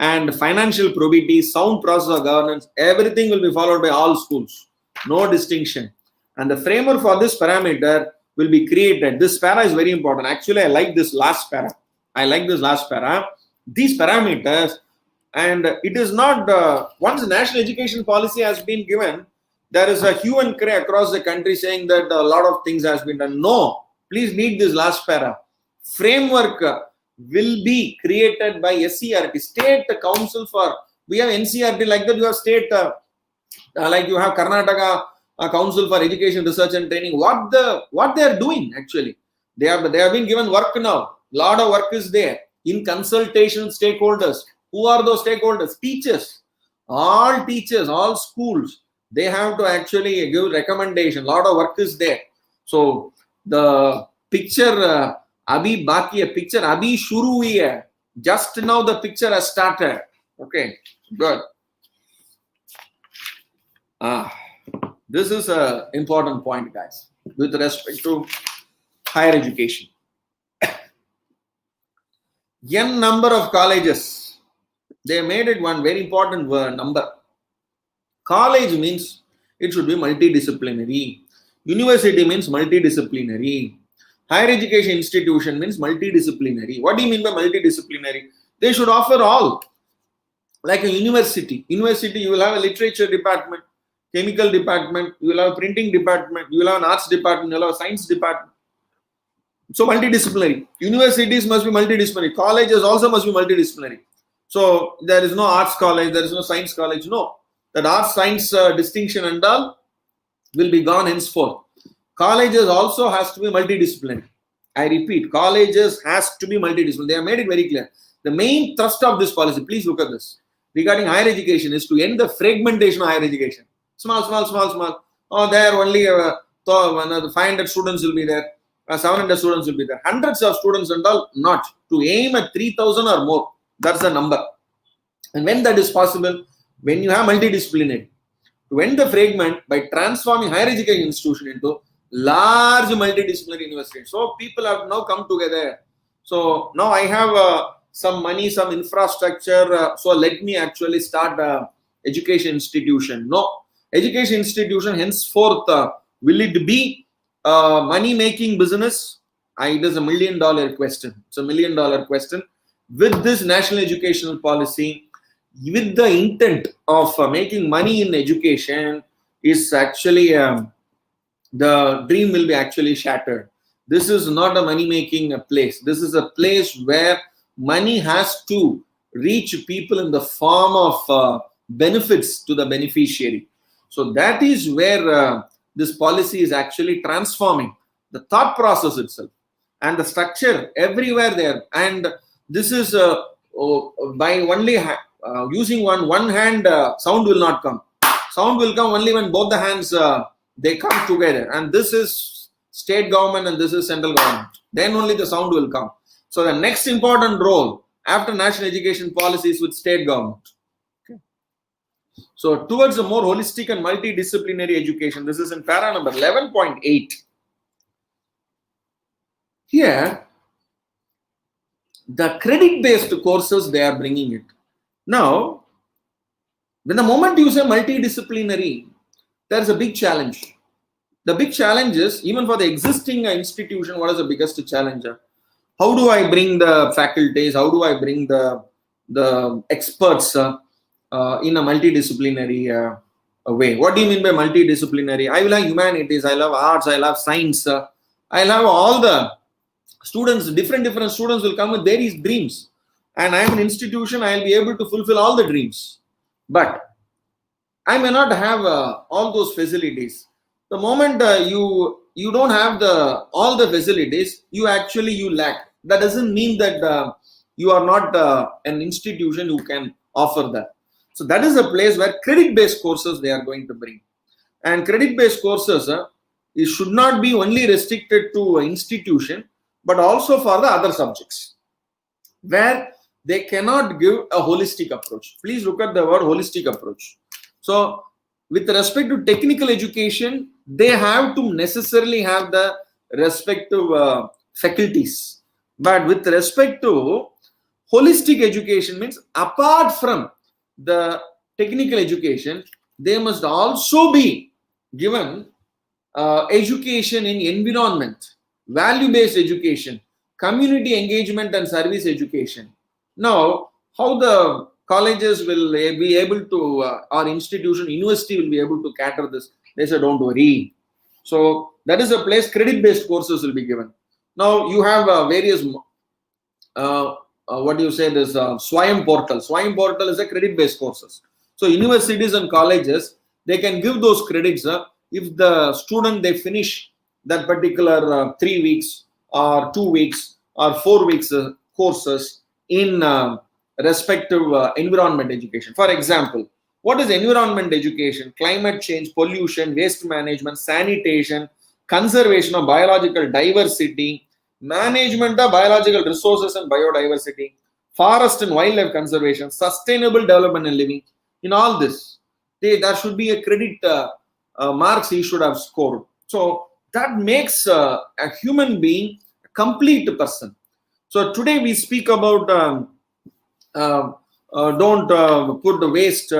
and financial probity, sound process of governance. Everything will be followed by all schools. No distinction. And the framework for this parameter will be created. This para is very important. Actually, I like this last para. These parameters, and it is not, once the national education policy has been given, there is a hue and cry across the country saying that a lot of things has been done. No, please read this last para. Framework will be created by SCRT, State Council for, we have NCRT like that, you have state, like you have Karnataka Council for Education, Research and Training. What they are doing actually? They have been given work now. Lot of work is there in consultation with stakeholders. Who are those stakeholders? Teachers. All teachers, all schools. They have to actually give recommendation. Lot of work is there. So the picture abhi baki hai, picture abhi shuru hui hai. Just now the picture has started. Okay, good. This is an important point, guys, with respect to higher education. N number of colleges. They made it one very important number. College means it should be multidisciplinary. University means multidisciplinary. Higher education institution means multidisciplinary. What do you mean by multidisciplinary? They should offer all. Like a university. University, you will have a literature department, chemical department, you will have a printing department, you will have an arts department, you will have a science department. So multidisciplinary. Universities must be multidisciplinary. Colleges also must be multidisciplinary. So there is no arts college, there is no science college. No. That arts science distinction and all will be gone henceforth. Colleges also has to be multidisciplinary. I repeat, colleges has to be multidisciplinary. They have made it very clear. The main thrust of this policy, please look at this, regarding higher education is to end the fragmentation of higher education. Small. Oh, there only 500 students will be there. 700 students will be there. Hundreds of students and all, not. To aim at 3,000 or more. That's the number. And when that is possible, when you have multidisciplinary, to end the fragment by transforming higher education institution into large multidisciplinary university. So people have now come together. So now I have some money, some infrastructure. So let me actually start education institution. No, education institution henceforth will it be money-making business? It is $1 million question. It's $1 million question. With this national educational policy, with the intent of making money in education, is actually the dream will be actually shattered. This is not a money-making place. This is a place where money has to reach people in the form of benefits to the beneficiary. So that is where this policy is actually transforming the thought process itself and the structure everywhere there. And this is by only using one hand, sound will not come. Sound will come only when both the hands they come together. And this is state government and this is central government. Then only the sound will come. So the next important role after national education policy is with state government. Okay. So towards a more holistic and multidisciplinary education, this is in para number 11.8. Here, the credit-based courses, they are bringing it. Now, when the moment you say multidisciplinary, there is a big challenge. The big challenge is, even for the existing institution, what is the biggest challenge? How do I bring the faculties? How do I bring the experts in a multidisciplinary way? What do you mean by multidisciplinary? I will have humanities, I will have arts, I will have science, I will have all the students, different students will come with various dreams. And I am an institution, I will be able to fulfill all the dreams. But I may not have all those facilities. The moment you don't have all the facilities, you lack. That doesn't mean that you are not an institution who can offer that. So that is a place where credit-based courses they are going to bring. And credit-based courses, it should not be only restricted to institution, but also for the other subjects, where they cannot give a holistic approach. Please look at the word holistic approach. So with respect to technical education, they have to necessarily have the respective faculties. But with respect to holistic education, means apart from the technical education, they must also be given education in environment, value-based education, community engagement and service education. Now, how the colleges will be able to, or institution, university will be able to cater this? They said, don't worry. So that is a place credit-based courses will be given. Now you have various, what do you say, this Swayam portal. Swayam portal is a credit-based courses. So universities and colleges, they can give those credits if the student, they finish that particular 3 weeks or 2 weeks or 4 weeks courses in respective environment education. For example, what is environment education? Climate change, pollution, waste management, sanitation, conservation of biological diversity, management of biological resources and biodiversity, forest and wildlife conservation, sustainable development and living. In all this, there should be a credit marks he should have scored. So that makes a human being a complete person. So today we speak about don't put the waste,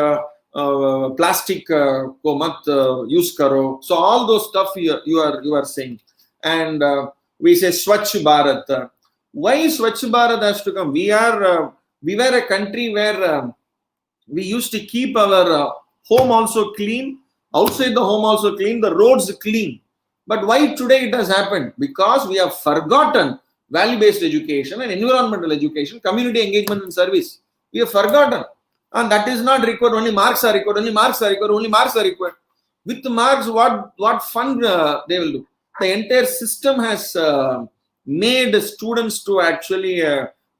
plastic ko mat use karo. So all those stuff you are saying, and we say Swachh Bharat. Why Swachh Bharat has to come? We were a country where we used to keep our home also clean, outside the home also clean, the roads clean. But why today it has happened? Because we have forgotten value-based education and environmental education, community engagement and service. We have forgotten. And that is not required. Only marks are required. Only marks are required. Only marks are required. With the marks, what fun they will do? The entire system has made students to actually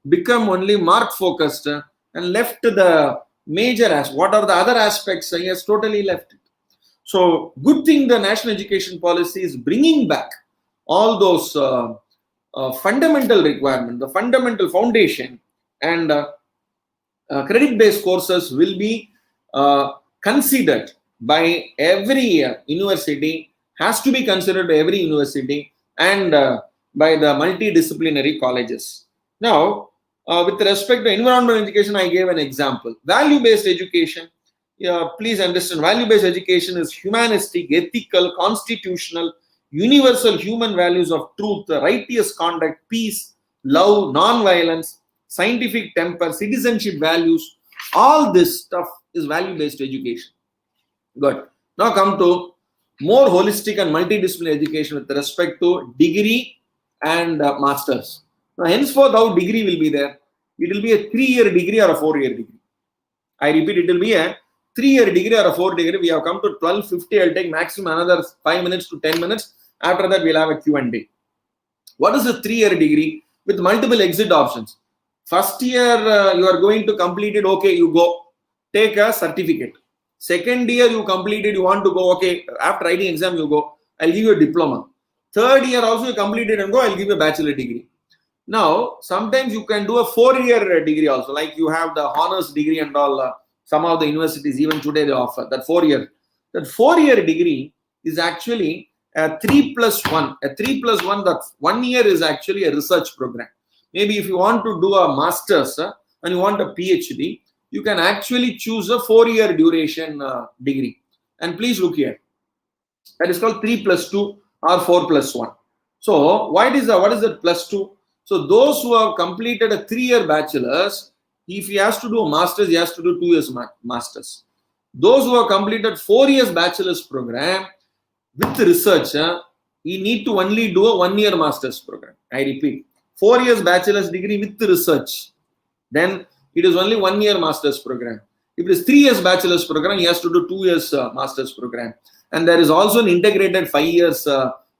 become only mark focused and left the major aspects. What are the other aspects? He has totally left it. So good thing the national education policy is bringing back all those fundamental requirements, the fundamental foundation, and credit-based courses will be considered by every university, has to be considered by every university, and by the multidisciplinary colleges. Now, with respect to environmental education, I gave an example. Value-based education, please understand, value-based education is humanistic, ethical, constitutional, universal human values of truth, righteous conduct, peace, love, non-violence, scientific temper, citizenship values. All this stuff is value-based education. Good. Now come to more holistic and multidisciplinary education with respect to degree and masters. Now, henceforth, how degree will be there? It will be a 3-year degree or a 4-year degree. I repeat, it will be a 3-year degree or a 4 degree. We have come to 12:50. I'll take maximum another 5 minutes to 10 minutes. After that, we'll have a Q&A. What is a 3-year degree with multiple exit options? First year, you are going to complete it. Okay, you go. Take a certificate. Second year, you complete it. You want to go. Okay, after writing exam, you go. I'll give you a diploma. Third year also, you complete it and go. I'll give you a bachelor degree. Now, sometimes you can do a 4-year degree also. Like you have the honors degree and all. Some of the universities, even today, they offer that 4-year. That 4-year degree is actually a 3+1. A 3+1, that 1 year is actually a research program. Maybe if you want to do a master's and you want a PhD, you can actually choose a 4-year duration degree. And please look here. That is called 3+2 or 4+1. So what is that +2? So those who have completed a 3-year bachelor's, if he has to do a master's, he has to do 2 years master's. Those who have completed 4 years bachelor's program with research, he need to only do a 1-year master's program. I repeat, 4 years bachelor's degree with research. Then it is only 1-year master's program. If it is 3 years bachelor's program, he has to do 2 years master's program. And there is also an integrated 5 years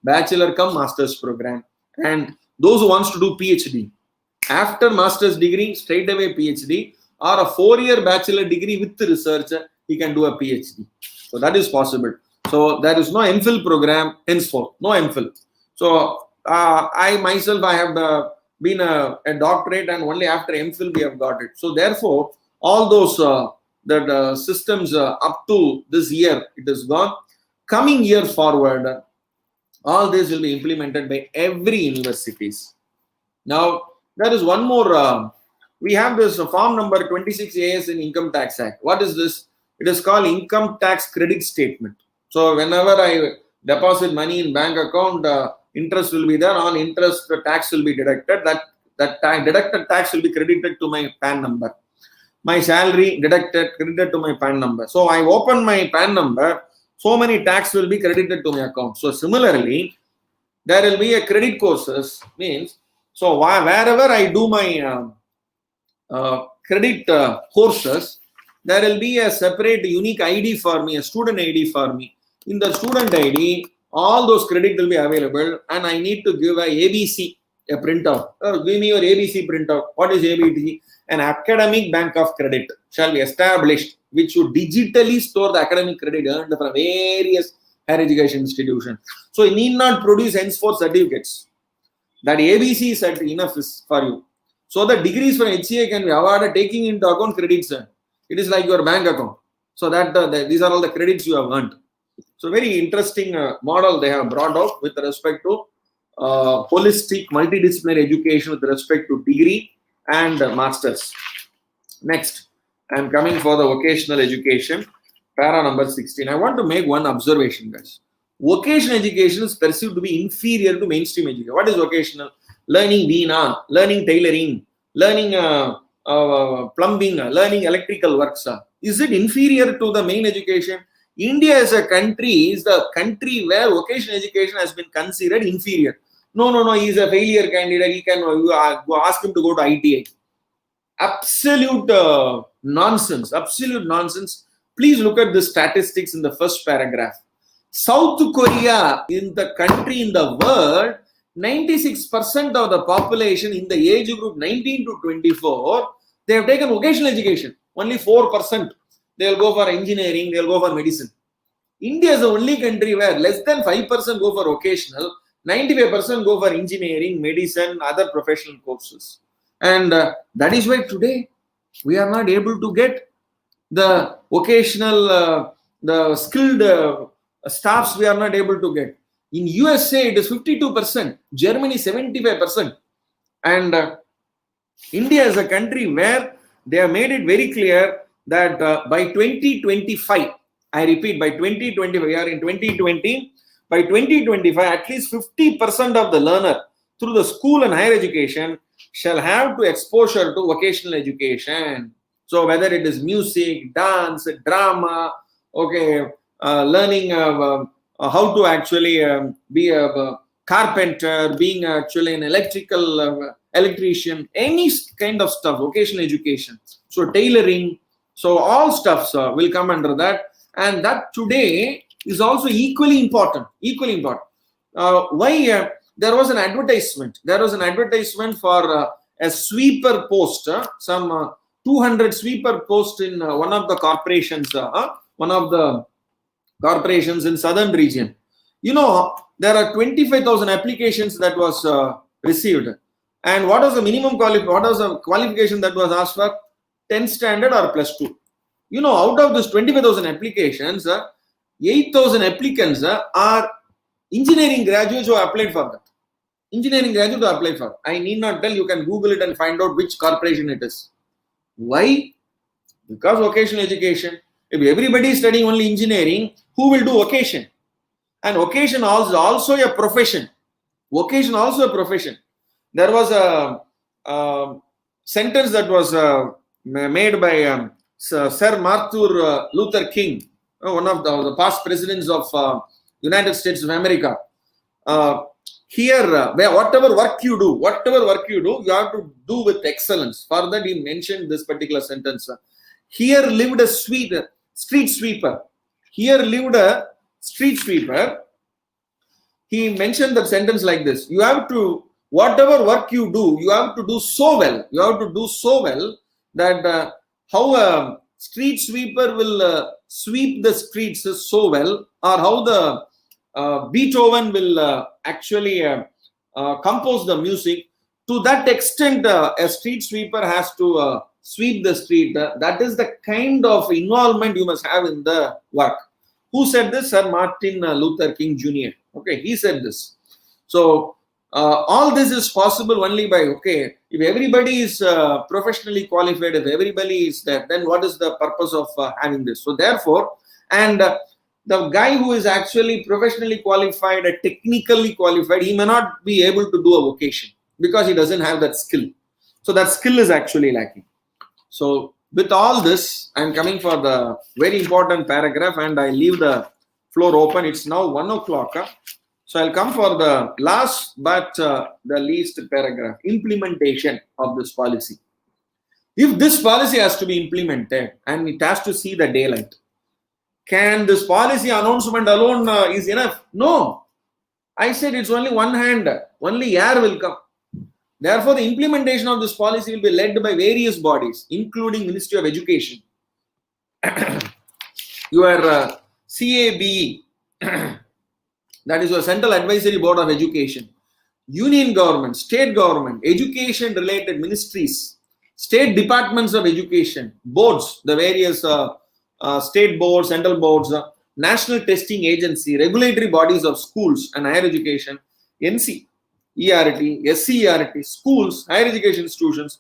bachelor come master's program. And those who wants to do PhD, after master's degree, straight away PhD, or a 4-year bachelor degree with research, he can do a PhD. So that is possible. So there is no MPhil program henceforth, no MPhil. So I myself, I have been a doctorate, and only after MPhil we have got it. So therefore, all those that systems up to this year, it is gone. Coming year forward, all this will be implemented by every universities. Now, there is one more. We have this form number 26 AS in Income Tax Act. What is this? It is called Income Tax Credit Statement. So, whenever I deposit money in bank account, interest will be there. On interest, the tax will be deducted. That deducted tax will be credited to my PAN number. My salary credited to my PAN number. So, I open my PAN number. So many tax will be credited to my account. So, similarly, there will be a credit courses. Means, so wherever I do my credit courses, there will be a separate unique ID for me, a student ID for me. In the student ID, all those credit will be available, and I need to give a ABC, a printout. Give me your ABC printout. What is ABC? An academic bank of credit shall be established, which should digitally store the academic credit earned from various higher education institutions. So you need not produce henceforth certificates. That ABC is enough for you. So the degrees from HCA can be awarded taking into account credits. It is like your bank account. So that these are all the credits you have earned. So very interesting model they have brought out with respect to holistic multidisciplinary education with respect to degree and masters. Next, I am coming for the vocational education, para number 16. I want to make one observation, guys. Vocational education is perceived to be inferior to mainstream education. What is vocational? Learning Veena, learning tailoring, learning plumbing, learning electrical works. Is it inferior to the main education? India as a country is the country where vocational education has been considered inferior. No, he is a failure candidate. He can ask him to go to ITI. Absolute nonsense. Absolute nonsense. Please look at the statistics in the first paragraph. South Korea, in the country in the world, 96% of the population in the age group 19 to 24, they have taken vocational education. Only 4%. They will go for engineering, they will go for medicine. India is the only country where less than 5% go for vocational, 95% go for engineering, medicine, other professional courses. And that is why today we are not able to get the vocational, the skilled staffs we are not able to get. In USA, it is 52%, Germany 75%. And India is a country where they have made it very clear that by 2025, I repeat, by 2025, we are in 2020, by 2025, at least 50% of the learner through the school and higher education shall have to exposure to vocational education. So whether it is music, dance, drama, okay, learning how to actually be a carpenter, being actually an electrician, any kind of stuff, vocational education. So tailoring, so all stuffs will come under that. And that today is also equally important. Why? There was an advertisement. There was an advertisement for a sweeper post, some 200 sweeper post in one of the corporations, in southern region. You know, there are 25,000 applications that was received. And what was the minimum qualification that was asked for? 10th standard or +2. You know, out of this 25,000 applications, 8,000 applicants are engineering graduates who applied for that. Engineering graduates who applied for. I need not tell, you can Google it and find out which corporation it is. Why? Because vocational education. If everybody is studying only engineering, who will do vocation? And vocation is also a profession. Vocation also a profession. There was a sentence that was made by Sir Martin Luther King, one of the past presidents of United States of America. Here, whatever work you do, you have to do with excellence. For that, he mentioned this particular sentence. Here lived a street sweeper. He mentioned the sentence like this: you have to, whatever work you do, you have to do so well. You have to do so well that how a street sweeper will sweep the streets so well, or how the Beethoven will actually compose the music. To that extent, a street sweeper has to sweep the street. That is the kind of involvement you must have in the work. Who said this? Sir Martin Luther King Jr. Okay, he said this. So all this is possible only by, okay, if everybody is professionally qualified, if everybody is there, then what is the purpose of having this? So therefore, and the guy who is actually professionally qualified, technically qualified, he may not be able to do a vocation because he doesn't have that skill. So that skill is actually lacking. So with all this, I'm coming for the very important paragraph and I leave the floor open. It's now 1 o'clock. So I'll come for the last but the least paragraph, implementation of this policy. If this policy has to be implemented and it has to see the daylight, can this policy announcement alone is enough? No. I said it's only one hand, only air will come. Therefore, the implementation of this policy will be led by various bodies, including Ministry of Education, your CABE, that is your Central Advisory Board of Education, union government, state government, education-related ministries, state departments of education, boards, the various state boards, central boards, national testing agency, regulatory bodies of schools and higher education, NC. ERT, SCERT, schools, higher education institutions,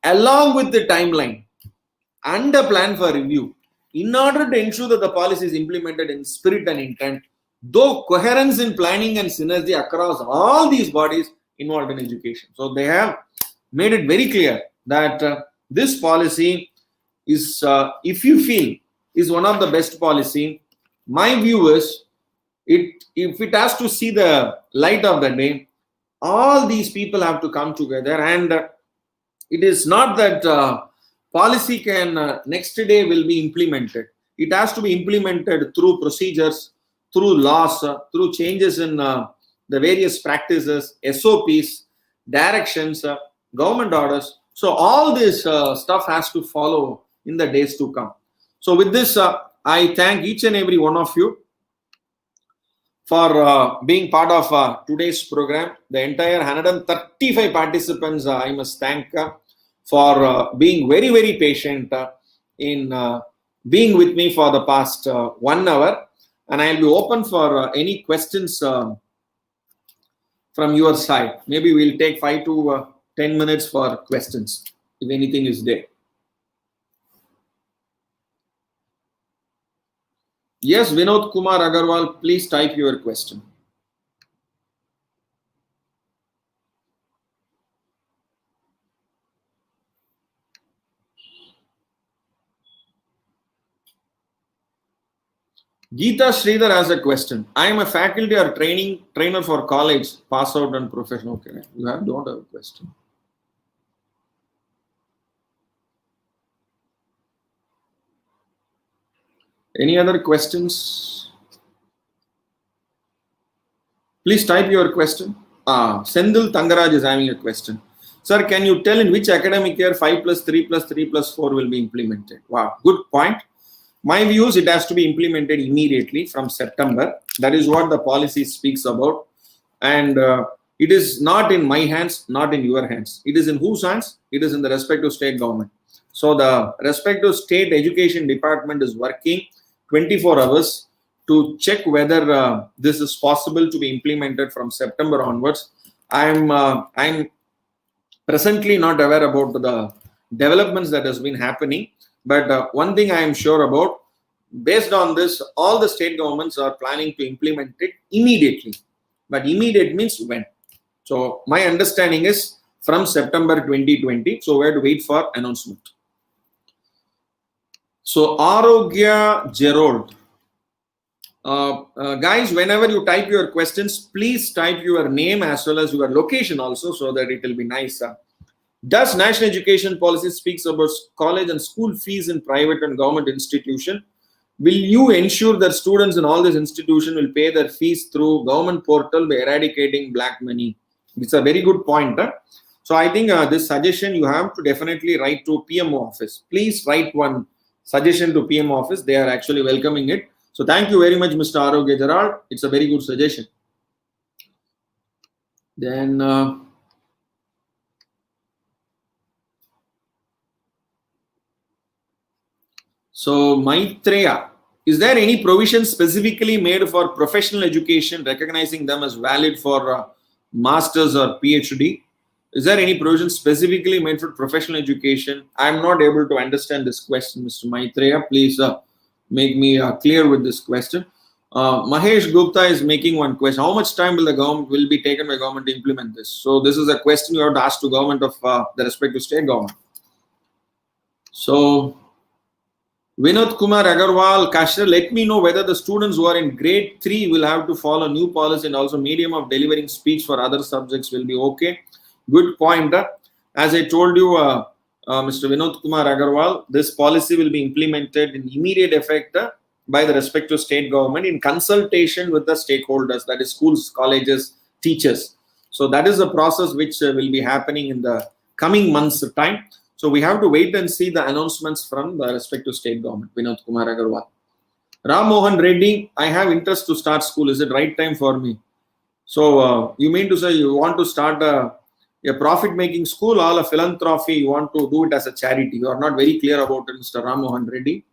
along with the timeline and a plan for review, in order to ensure that the policy is implemented in spirit and intent, though coherence in planning and synergy across all these bodies involved in education. So they have made it very clear that this policy is, if you feel, is one of the best policy. My view is, if it has to see the light of the day, all these people have to come together, and it is not that policy can next day will be implemented. It has to be implemented through procedures, through laws, through changes in the various practices, SOPs, directions, government orders. So all this stuff has to follow in the days to come. So with this, I thank each and every one of you for being part of today's program. The entire 135 participants, I must thank for being very, very patient in being with me for the past 1 hour. And I'll be open for any questions from your side. Maybe we'll take 5 to 10 minutes for questions, if anything is there. Yes, Vinod Kumar Agarwal, please type your question. Geeta Sridhar has a question. I am a faculty or trainer for college, pass out and professional. Okay, you don't have a question. Any other questions? Please type your question. Sendil Tangaraj is having a question. Sir, can you tell in which academic year 5+3+3+4 will be implemented? Wow, good point. My views, it has to be implemented immediately from September. That is what the policy speaks about. And it is not in my hands, not in your hands. It is in whose hands? It is in the respective state government. So the respective state education department is working 24 hours to check whether this is possible to be implemented from September onwards. I'm presently not aware about the developments that has been happening, but one thing I am sure about, based on this, all the state governments are planning to implement it immediately. But immediate means when? So my understanding is from September 2020. So we have to wait for announcement. So Arogya Gerald. Guys, whenever you type your questions, please type your name as well as your location also, so that it will be nice. Does national education policy speaks about college and school fees in private and government institution? Will you ensure that students in all these institutions will pay their fees through government portal by eradicating black money? It's a very good point. So I think this suggestion you have to definitely write to PMO office. Please write one suggestion to PMO office. They are actually welcoming it. So thank you very much, Mr. Arogya Gerald. It's a very good suggestion. Then So Maitreya, is there any provision specifically made for professional education, recognizing them as valid for masters or PhD? Is there any provision specifically made for professional education? I'm not able to understand this question, Mr. Maitreya. Please make me clear with this question. Mahesh Gupta is making one question. How much time will be taken by government to implement this? So this is a question you have to ask to government of the respective state government. So Vinod Kumar Agarwal, Kashra, let me know whether the students who are in grade 3 will have to follow new policy, and also medium of delivering speech for other subjects will be okay. Good point. As I told you, Mr. Vinod Kumar Agarwal, this policy will be implemented in immediate effect by the respective state government in consultation with the stakeholders, that is schools, colleges, teachers. So that is the process which will be happening in the coming months' time. So we have to wait and see the announcements from the respective state government. Vinod Kumar Agarwal. Ram Mohan Reddy, I have interest to start school. Is it right time for me? So you mean to say you want to start a profit-making school or a philanthropy? You want to do it as a charity? You are not very clear about it, Mr. Ram Mohan Reddy.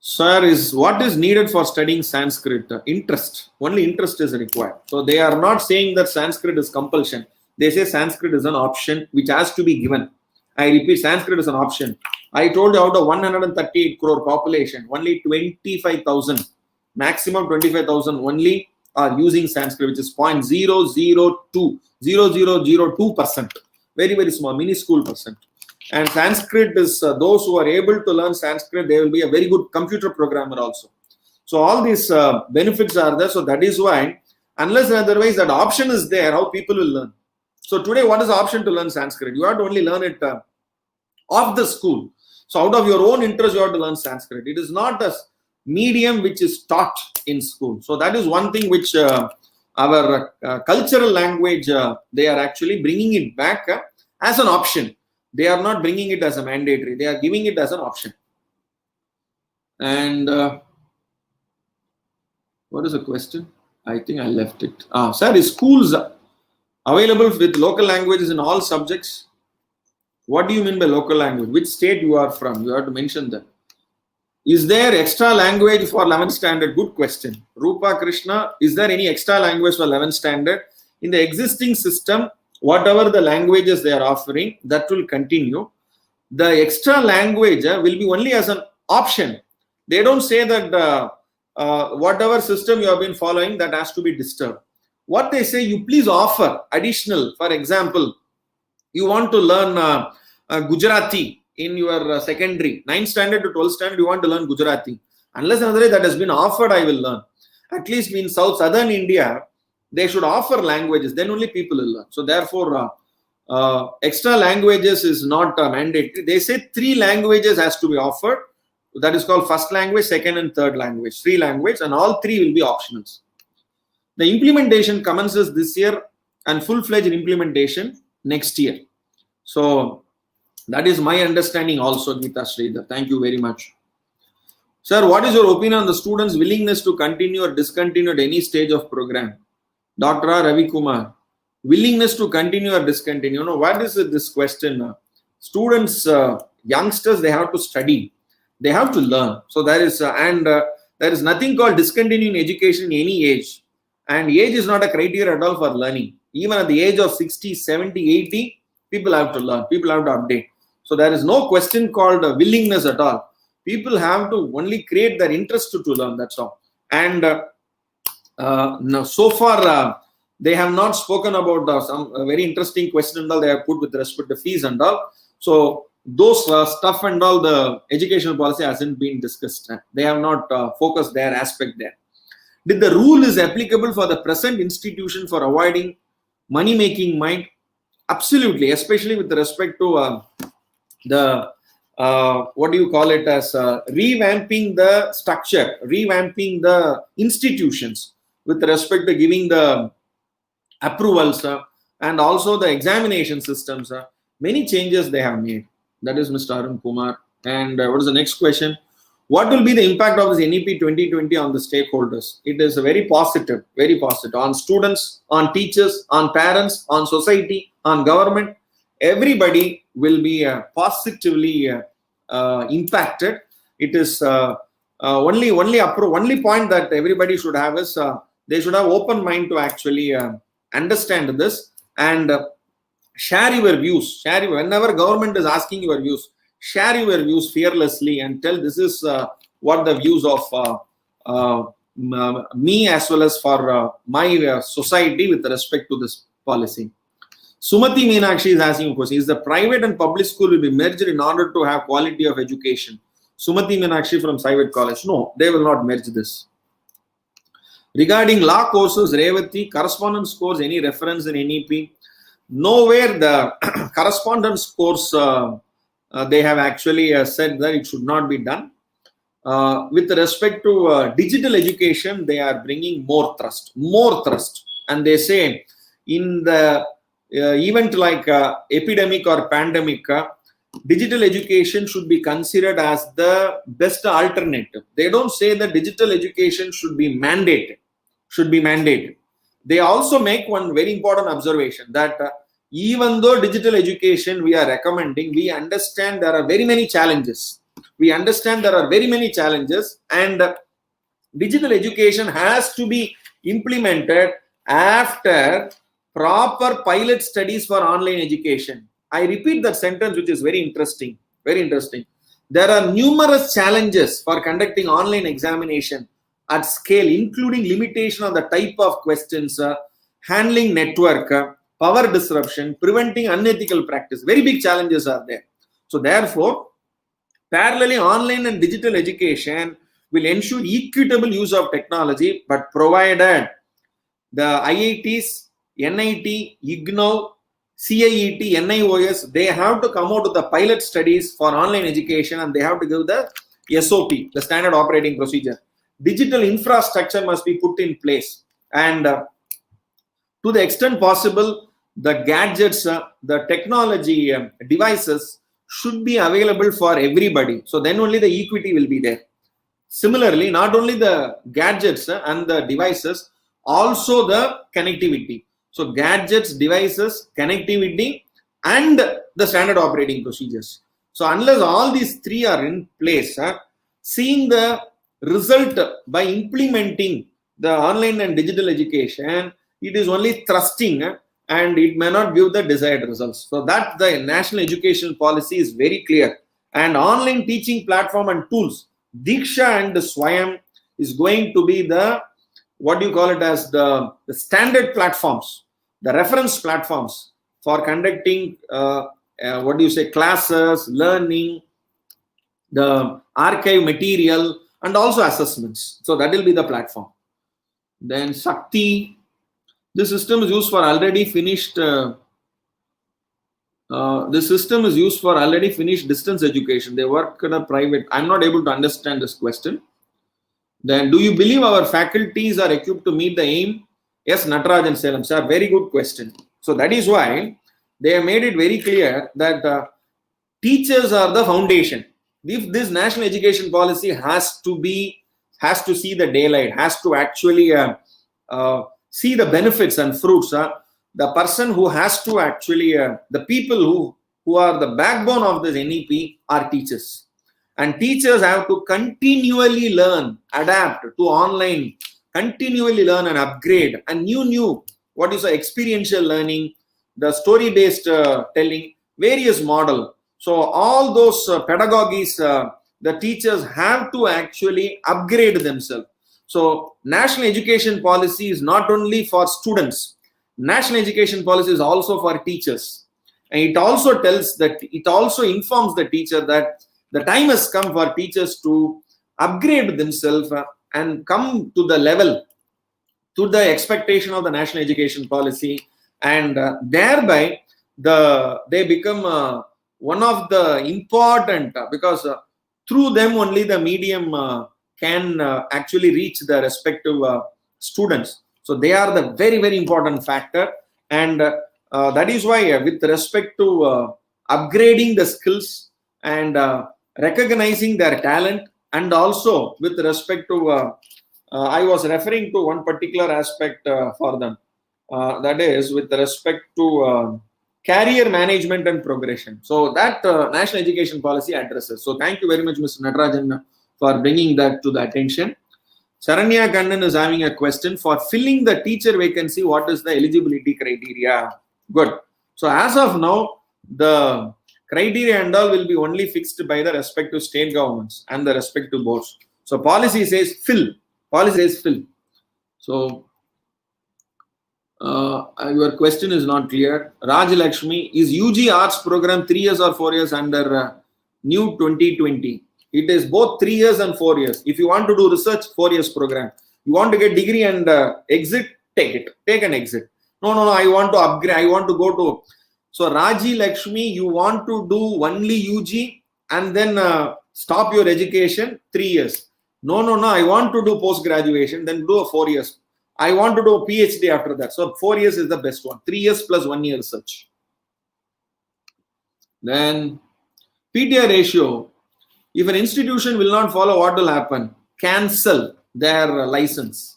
Sir, what is needed for studying Sanskrit? Interest. Only interest is required. So they are not saying that Sanskrit is compulsion. They say Sanskrit is an option which has to be given. I repeat, Sanskrit is an option. I told you out of 138 crore population, only 25,000, maximum 25,000 only are using Sanskrit, which is 0.002%. Very, very small, minuscule percent. And Sanskrit is those who are able to learn Sanskrit, they will be a very good computer programmer also. So all these benefits are there. So that is why, unless otherwise that option is there, how people will learn. So today, what is the option to learn Sanskrit? You have to only learn it off the school. So out of your own interest, you have to learn Sanskrit. It is not a medium which is taught in school. So that is one thing which our cultural language, they are actually bringing it back as an option. They are not bringing it as a mandatory. They are giving it as an option. And what is the question? I think I left it. Sir, is schools available with local languages in all subjects? What do you mean by local language? Which state you are from? You have to mention that. Is there extra language for 11th standard? Good question. Rupa Krishna, is there any extra language for 11th standard? In the existing system, whatever the languages they are offering, that will continue. The extra language will be only as an option. They don't say that whatever system you have been following, that has to be disturbed. What they say, you please offer additional. For example, you want to learn Gujarati in your secondary, 9th standard to 12th standard, you want to learn Gujarati. Unless another that has been offered, I will learn. At least in southern India, they should offer languages, then only people will learn. So therefore, extra languages is not mandatory. They say 3 languages has to be offered. That is called first language, second and third language. 3 languages, and all 3 will be optionals. The implementation commences this year and full-fledged implementation next year. So that is my understanding also, Gita Sridhar. Thank you very much. Sir, what is your opinion on the students' willingness to continue or discontinue at any stage of program? Dr. Ravi Kumar, willingness to continue or discontinue. You know, what is this question? Students, youngsters, they have to study. They have to learn. So there is, there is nothing called discontinuing education in any age. And age is not a criteria at all for learning. Even at the age of 60, 70, 80, people have to learn. People have to update. So there is no question called willingness at all. People have to only create their interest to learn. That's all. And now, so far, they have not spoken about some very interesting question and all they have put with respect to fees and all. So those stuff and all, the educational policy hasn't been discussed. They have not focused their aspect there. Did the rule is applicable for the present institution for avoiding money-making mind? Absolutely, especially with respect to what do you call it as revamping the structure, revamping the institutions with respect to giving the approvals and also the examination systems. Many changes they have made. That is Mr. Arun Kumar. And what is the next question? What will be the impact of this NEP 2020 on the stakeholders? It is very positive on students, on teachers, on parents, on society, on government. Everybody will be positively impacted. It is only point that everybody should have is they should have open mind to actually understand this and share your views. Whenever government is asking your views, share your views fearlessly and tell this is what the views of me as well as for my society with respect to this policy. Sumati Meenakshi is asking a question: is the private and public school will be merged in order to have quality of education? Sumati Meenakshi from Private College: no, they will not merge this. Regarding law courses, Revati, correspondence course, any reference in NEP? Nowhere the correspondence course they have actually said that it should not be done. With respect to digital education, they are bringing more thrust, and they say in the event like epidemic or pandemic, digital education should be considered as the best alternative. They don't say that digital education should be mandated. They also make one very important observation that even though digital education we are recommending, we understand there are very many challenges. And digital education has to be implemented after proper pilot studies for online education. I repeat that sentence, which is very interesting. There are numerous challenges for conducting online examination at scale, including limitation on the type of questions, handling network, power disruption, preventing unethical practice. Very big challenges are there. So therefore, parallelly, online and digital education will ensure equitable use of technology, but provided the IITs, NIT, IGNOU, CIET, NIOS, they have to come out with the pilot studies for online education and they have to give the SOP, the standard operating procedure. Digital infrastructure must be put in place, and to the extent possible, the gadgets, the technology devices should be available for everybody. So then only the equity will be there. Similarly, not only the gadgets and the devices, also the connectivity. So gadgets, devices, connectivity, and the standard operating procedures. So unless all these three are in place, seeing the result by implementing the online and digital education, it is only thrusting and it may not give the desired results. So that the national education policy is very clear. And online teaching platform and tools, Diksha and Swayam is going to be the, what do you call it as the standard platforms, the reference platforms for conducting classes, learning, the archive material, and also assessments. So that will be the platform. Then Shakti, this system is used for already finished. This system is used for already finished distance education. They work in a private. I'm not able to understand this question. Then, do you believe our faculties are equipped to meet the aim? Yes, Nataraj and Salem sir, very good question. So that is why they have made it very clear that teachers are the foundation. If this national education policy has to see the daylight, has to actually see the benefits and fruits, the person who has to actually, the people who are the backbone of this NEP are teachers. And teachers have to continually learn, adapt to online, continually learn and upgrade, and new, experiential learning, the story-based telling, various model. So all those pedagogies, the teachers have to actually upgrade themselves. So national education policy is not only for students. National education policy is also for teachers. And it also informs the teacher that the time has come for teachers to upgrade themselves and come to the level, to the expectation of the national education policy, and thereby they become one of the important, because through them only the medium can actually reach the respective students. So they are the very, very important factor, and that is why with respect to upgrading the skills and recognizing their talent, and also with respect to I was referring to one particular aspect for them, that is with respect to career management and progression. So that national education policy addresses. So thank you very much, Mr. Natarajan, for bringing that to the attention. Saranya Kannan is having a question. For filling the teacher vacancy, what is the eligibility criteria? Good. So as of now, the criteria and all will be only fixed by the respective state governments and the respective boards. So policy says fill. Policy says fill. So your question is not clear. Raj Lakshmi, is UG Arts program 3 years or 4 years under new 2020? It is both 3 years and 4 years. If you want to do research, 4 years program. You want to get degree and exit, take it. Take an exit. No, I want to upgrade. I want to go to. So Raji Lakshmi, you want to do only UG and then stop your education 3 years. No, I want to do post graduation, then do a 4 years. I want to do a PhD after that. So 4 years is the best one. 3 years plus 1 year research. Then PTR ratio. If an institution will not follow, what will happen? Cancel their license.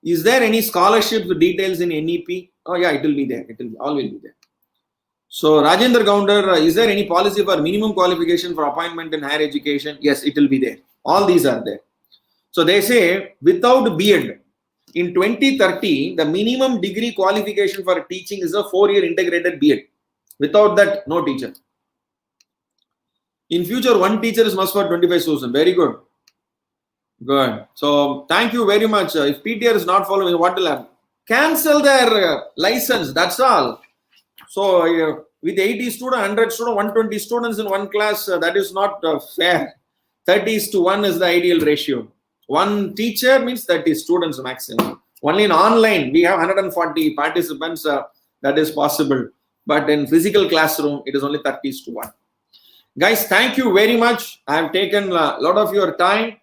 Is there any scholarship details in NEP? Oh yeah, it will be there. It will all will be there. So Rajendra Gaundar, is there any policy for minimum qualification for appointment in higher education? Yes, it will be there. All these are there. So they say without B.Ed, in 2030, the minimum degree qualification for teaching is a 4-year integrated B.Ed. Without that, no teacher. In future, one teacher is must for 25,000. Very good. Good. So thank you very much. If PTR is not following, what will happen? Cancel their license. That's all. So with 80 students, 100 students, 120 students in one class, that is not fair. 30:1 is the ideal ratio. One teacher means 30 students maximum. Only in online, we have 140 participants. That is possible. But in physical classroom, it is only 30:1. Guys, thank you very much. I have taken a lot of your time.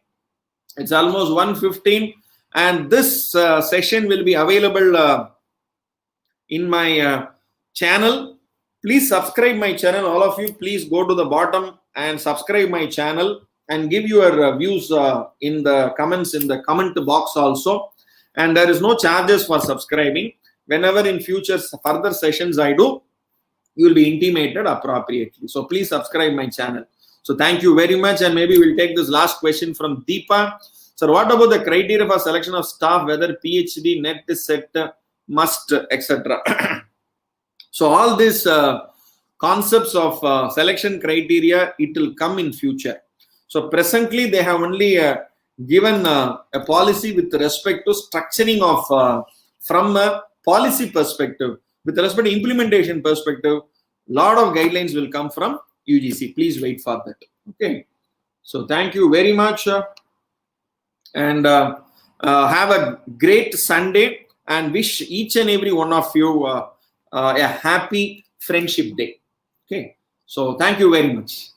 It's almost 1:15. And this session will be available in my channel. Please subscribe my channel. All of you, please go to the bottom and subscribe my channel and give your views in the comments in the comment box also. And there is no charges for subscribing. Whenever in future further sessions I do, you will be intimated appropriately. So please subscribe my channel. So thank you very much. And maybe we'll take this last question from Deepa. So what about the criteria for selection of staff, whether PhD, net, set, must, etc.? So all these concepts of selection criteria, it will come in future. So presently they have only given a policy with respect to structuring of from a policy perspective. With respect to implementation perspective, a lot of guidelines will come from UGC. Please wait for that. Okay. So thank you very much. And have a great Sunday and wish each and every one of you a happy Friendship Day. Okay. So thank you very much.